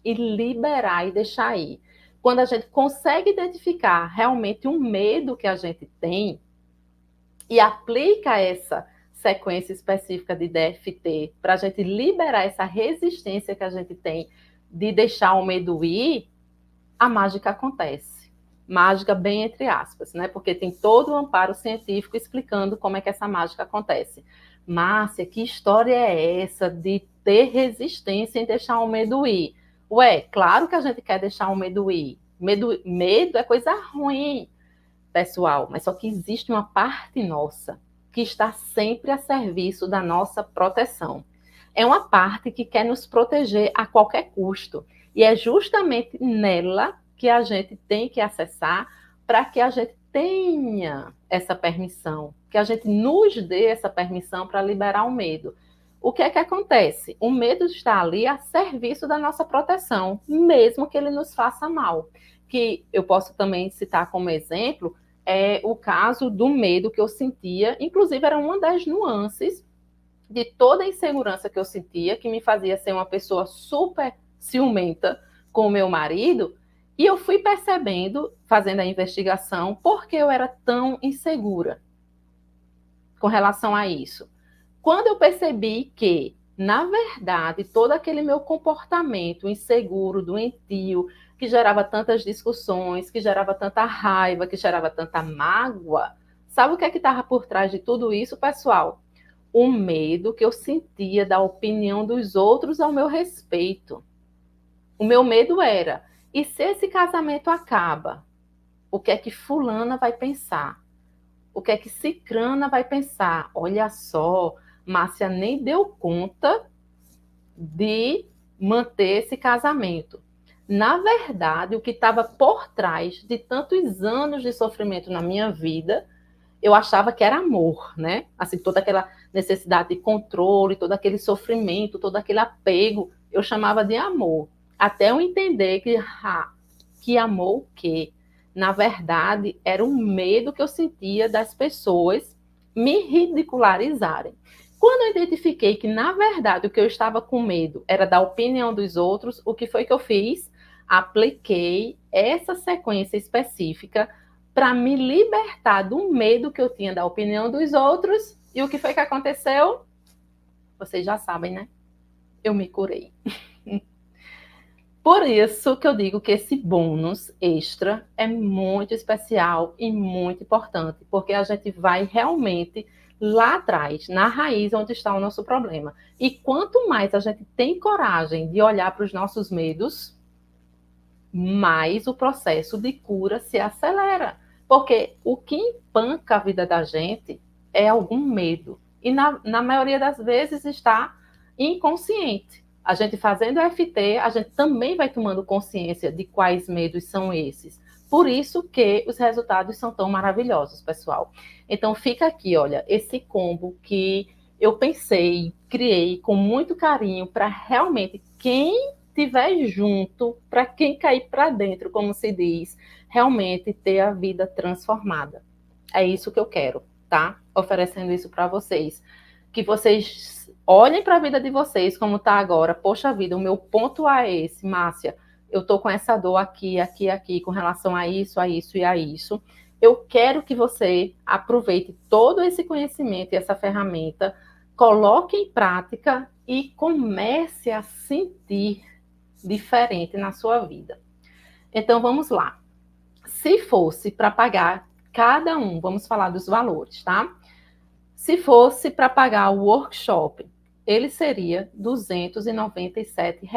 e liberar e deixar ir. Quando a gente consegue identificar realmente um medo que a gente tem e aplica essa sequência específica de DFT para a gente liberar essa resistência que a gente tem de deixar o medo ir, a mágica acontece. Mágica bem entre aspas, né? Porque tem todo o amparo científico explicando como é que essa mágica acontece. Márcia, que história é essa de ter resistência em deixar o medo ir? Ué, claro que a gente quer deixar o medo ir. Medo é coisa ruim, pessoal, mas só que existe uma parte nossa que está sempre a serviço da nossa proteção. É uma parte que quer nos proteger a qualquer custo. E é justamente nela que a gente tem que acessar para que a gente tenha essa permissão, que a gente nos dê essa permissão para liberar o medo. O que é que acontece? O medo está ali a serviço da nossa proteção, mesmo que ele nos faça mal. Que eu posso também citar como exemplo o caso do medo que eu sentia, inclusive era uma das nuances de toda a insegurança que eu sentia, que me fazia ser uma pessoa super ciumenta com o meu marido, e eu fui percebendo, fazendo a investigação, por que eu era tão insegura com relação a isso. Quando eu percebi que, na verdade, todo aquele meu comportamento inseguro, doentio, que gerava tantas discussões, que gerava tanta raiva, que gerava tanta mágoa, sabe o que é que estava por trás de tudo isso, pessoal? O medo que eu sentia da opinião dos outros ao meu respeito. O meu medo era, e se esse casamento acaba, o que é que fulana vai pensar? O que é que cicrana vai pensar? Olha só, Márcia nem deu conta de manter esse casamento. Na verdade, o que estava por trás de tantos anos de sofrimento na minha vida, eu achava que era amor, né? Assim, toda aquela necessidade de controle, todo aquele sofrimento, todo aquele apego, eu chamava de amor. Até eu entender que amor o quê? Na verdade, era um medo que eu sentia das pessoas me ridicularizarem. Quando eu identifiquei que, na verdade, o que eu estava com medo era da opinião dos outros, o que foi que eu fiz? Apliquei essa sequência específica para me libertar do medo que eu tinha da opinião dos outros. E o que foi que aconteceu? Vocês já sabem, né? Eu me curei. Por isso que eu digo que esse bônus extra é muito especial e muito importante, porque a gente vai realmente lá atrás, na raiz onde está o nosso problema. E quanto mais a gente tem coragem de olhar para os nossos medos, mais o processo de cura se acelera. Porque o que empanca a vida da gente é algum medo. E na maioria das vezes está inconsciente. A gente fazendo FT, a gente também vai tomando consciência de quais medos são esses. Por isso que os resultados são tão maravilhosos, pessoal. Então fica aqui, olha, esse combo que eu pensei, criei com muito carinho para realmente quem estiver junto, para quem cair para dentro, como se diz, realmente ter a vida transformada. É isso que eu quero, tá? Oferecendo isso para vocês. Que vocês olhem para a vida de vocês como está agora. Poxa vida, o meu ponto é esse, Márcia. Eu estou com essa dor aqui, aqui, aqui, com relação a isso e a isso. Eu quero que você aproveite todo esse conhecimento e essa ferramenta, coloque em prática e comece a sentir diferente na sua vida. Então, vamos lá. Se fosse para pagar cada um, vamos falar dos valores, tá? Se fosse para pagar o workshop, ele seria R$ 297.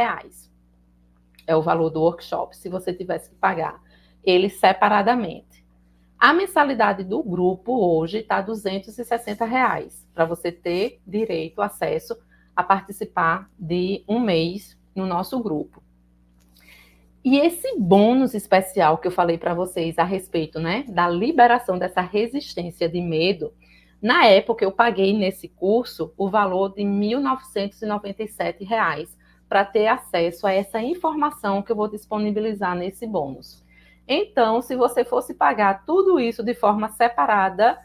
É o valor do workshop, se você tivesse que pagar ele separadamente. A mensalidade do grupo hoje está R$ 260, para você ter direito, acesso a participar de um mês no nosso grupo. E esse bônus especial que eu falei para vocês a respeito, né, da liberação dessa resistência de medo, na época eu paguei nesse curso o valor de R$ 1.997 para ter acesso a essa informação que eu vou disponibilizar nesse bônus. Então, se você fosse pagar tudo isso de forma separada,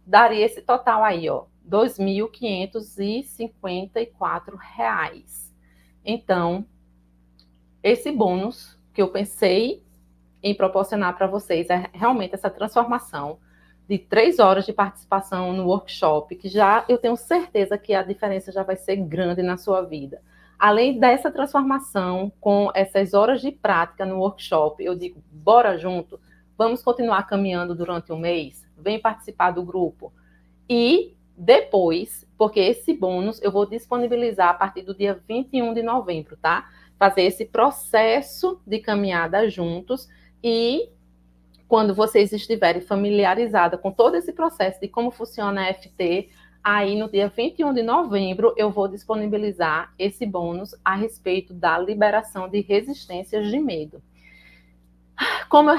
daria esse total aí, ó, R$ 2.554. Então, esse bônus que eu pensei em proporcionar para vocês é realmente essa transformação de 3 horas de participação no workshop, que já eu tenho certeza que a diferença já vai ser grande na sua vida. Além dessa transformação, com essas horas de prática no workshop, eu digo, bora junto, vamos continuar caminhando durante um mês, vem participar do grupo. E depois, porque esse bônus eu vou disponibilizar a partir do dia 21 de novembro, tá? Fazer esse processo de caminhada juntos e quando vocês estiverem familiarizados com todo esse processo de como funciona a FT, aí no dia 21 de novembro eu vou disponibilizar esse bônus a respeito da liberação de resistências de medo. Como eu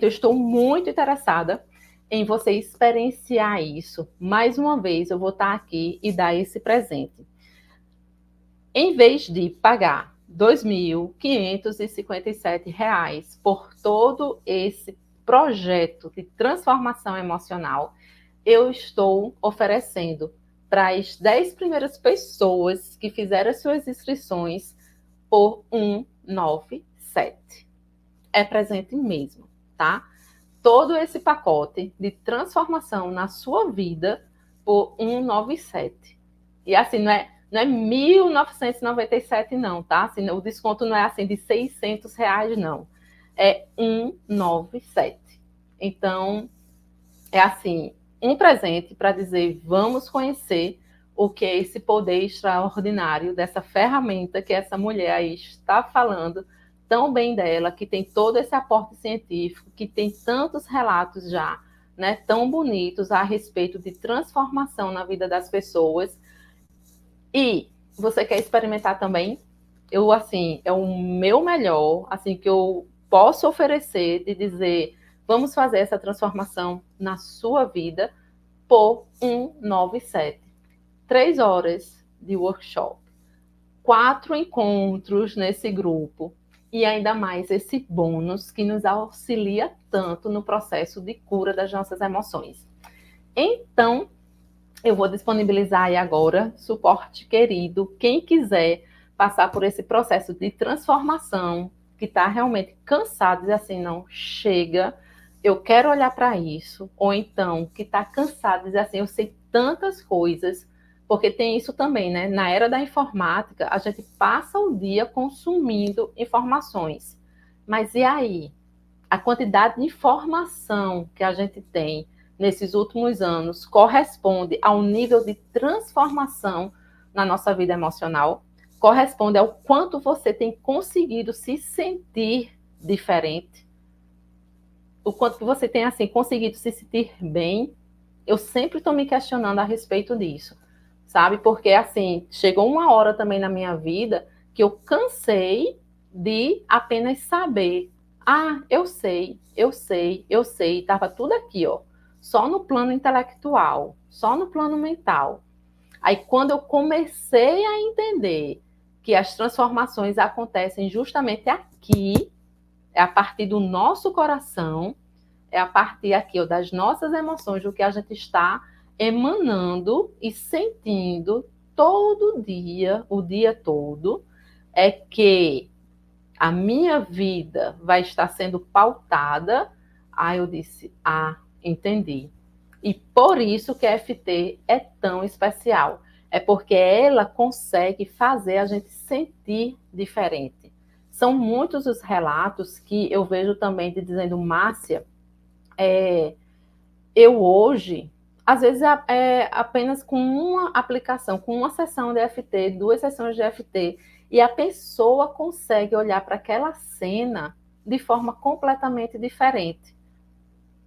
estou muito interessada em você experienciar isso, mais uma vez eu vou estar aqui e dar esse presente. Em vez de pagar R$ 2.557 por todo esse projeto de transformação emocional, eu estou oferecendo para as 10 primeiras pessoas que fizeram as suas inscrições por 197. É presente mesmo, tá? Todo esse pacote de transformação na sua vida por 197. E assim, não é 1.997 não, tá? Assim, o desconto não é assim de R$ 600, não. É 197. Então, é assim, um presente para dizer, vamos conhecer o que é esse poder extraordinário dessa ferramenta que essa mulher aí está falando tão bem dela, que tem todo esse aporte científico, que tem tantos relatos já, né, tão bonitos a respeito de transformação na vida das pessoas. E você quer experimentar também? Eu, assim, é o meu melhor, assim, que eu posso oferecer de dizer, vamos fazer essa transformação na sua vida por 197. 3 horas de workshop, 4 encontros nesse grupo e ainda mais esse bônus que nos auxilia tanto no processo de cura das nossas emoções. Então, eu vou disponibilizar aí agora, suporte querido, quem quiser passar por esse processo de transformação, que está realmente cansado, diz assim, não, chega, eu quero olhar para isso, ou então, que está cansado, diz assim, eu sei tantas coisas, porque tem isso também, né? Na era da informática, a gente passa o dia consumindo informações. Mas e aí? A quantidade de informação que a gente tem nesses últimos anos corresponde ao nível de transformação na nossa vida emocional? Corresponde ao quanto você tem conseguido se sentir diferente? O quanto que você tem, assim, conseguido se sentir bem? Eu sempre estou me questionando a respeito disso, sabe? Porque, assim, chegou uma hora também na minha vida que eu cansei de apenas saber. Ah, eu sei, estava tudo aqui, ó, só no plano intelectual, só no plano mental. Aí, quando eu comecei a entender que as transformações acontecem justamente aqui, é a partir do nosso coração, é a partir aqui, ó, das nossas emoções, do que a gente está emanando e sentindo todo dia, o dia todo, é que a minha vida vai estar sendo pautada. Aí eu disse, entendi. E por isso que a FT é tão especial. É porque ela consegue fazer a gente sentir diferente. São muitos os relatos que eu vejo também de dizendo, Márcia, eu hoje, às vezes apenas com uma aplicação, com uma sessão de FT, 2 sessões de FT, e a pessoa consegue olhar para aquela cena de forma completamente diferente.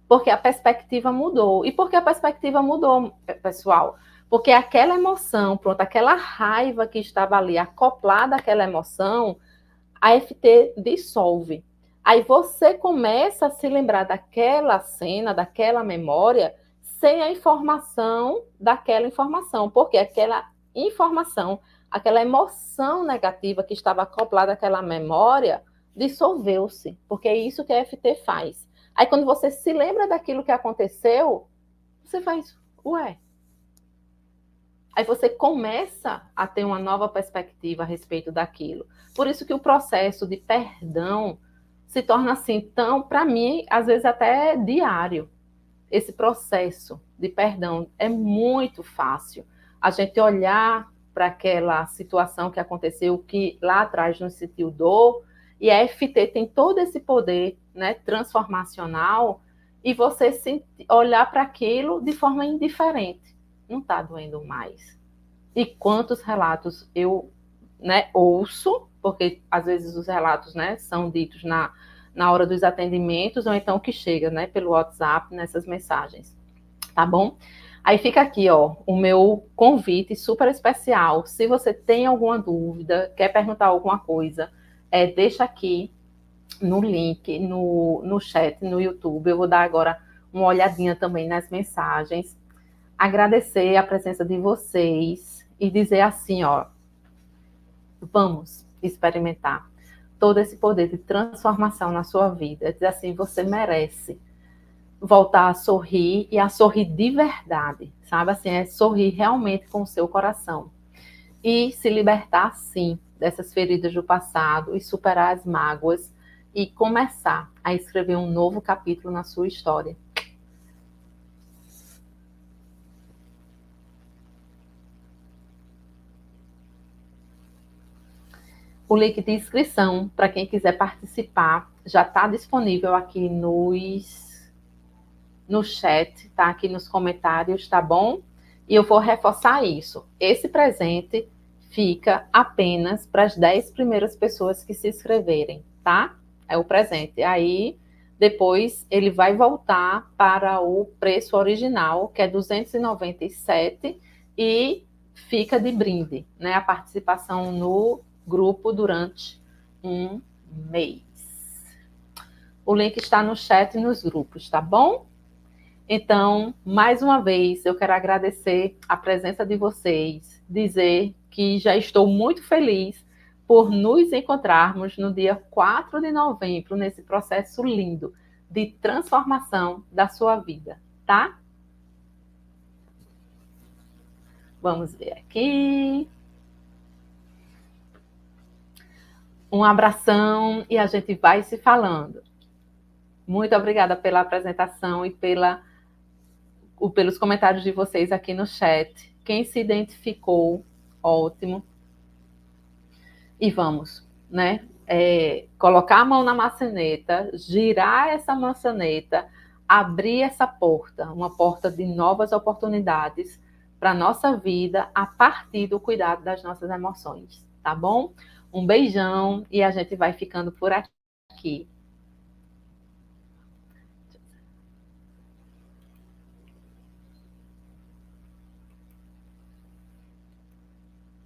Porque a perspectiva mudou. E por que a perspectiva mudou, pessoal? Porque aquela emoção, pronto, aquela raiva que estava ali acoplada àquela emoção, a FT dissolve. Aí você começa a se lembrar daquela cena, daquela memória, sem a informação daquela informação, porque aquela informação, aquela emoção negativa que estava acoplada àquela memória, dissolveu-se, porque é isso que a FT faz. Aí quando você se lembra daquilo que aconteceu, você faz, ué. Aí você começa a ter uma nova perspectiva a respeito daquilo. Por isso que o processo de perdão se torna assim tão, para mim, às vezes até diário. Esse processo de perdão é muito fácil. A gente olhar para aquela situação que aconteceu, que lá atrás nos sentiu dor, e a FT tem todo esse poder, né, transformacional, e você olhar para aquilo de forma indiferente. Não está doendo mais. E quantos relatos eu, né, ouço, porque às vezes os relatos, né, são ditos na hora dos atendimentos, ou então que chega, né, pelo WhatsApp, nessas mensagens, tá bom? Aí fica aqui, ó, o meu convite super especial. Se você tem alguma dúvida, quer perguntar alguma coisa, deixa aqui no link, no chat, no YouTube. Eu vou dar agora uma olhadinha também nas mensagens. Agradecer a presença de vocês e dizer assim, ó, vamos experimentar todo esse poder de transformação na sua vida. Dizer assim, você merece voltar a sorrir e a sorrir de verdade, sabe? Assim, é sorrir realmente com o seu coração. E se libertar, sim, dessas feridas do passado e superar as mágoas e começar a escrever um novo capítulo na sua história. O link de inscrição, para quem quiser participar, já está disponível aqui no chat, tá? Aqui nos comentários, tá bom? E eu vou reforçar isso. Esse presente fica apenas para as 10 primeiras pessoas que se inscreverem, tá? É o presente. Aí, depois, ele vai voltar para o preço original, que é R$ 297, e fica de brinde, né? A participação no grupo durante um mês. O link está no chat e nos grupos, tá bom? Então, mais uma vez, eu quero agradecer a presença de vocês, dizer que já estou muito feliz por nos encontrarmos no dia 4 de novembro, nesse processo lindo de transformação da sua vida, tá? Vamos ver aqui. Um abração e a gente vai se falando. Muito obrigada pela apresentação e pelos comentários de vocês aqui no chat. Quem se identificou, ótimo. E vamos, né? Colocar a mão na maçaneta, girar essa maçaneta, abrir essa porta, uma porta de novas oportunidades para a nossa vida a partir do cuidado das nossas emoções, tá bom? Um beijão e a gente vai ficando por aqui.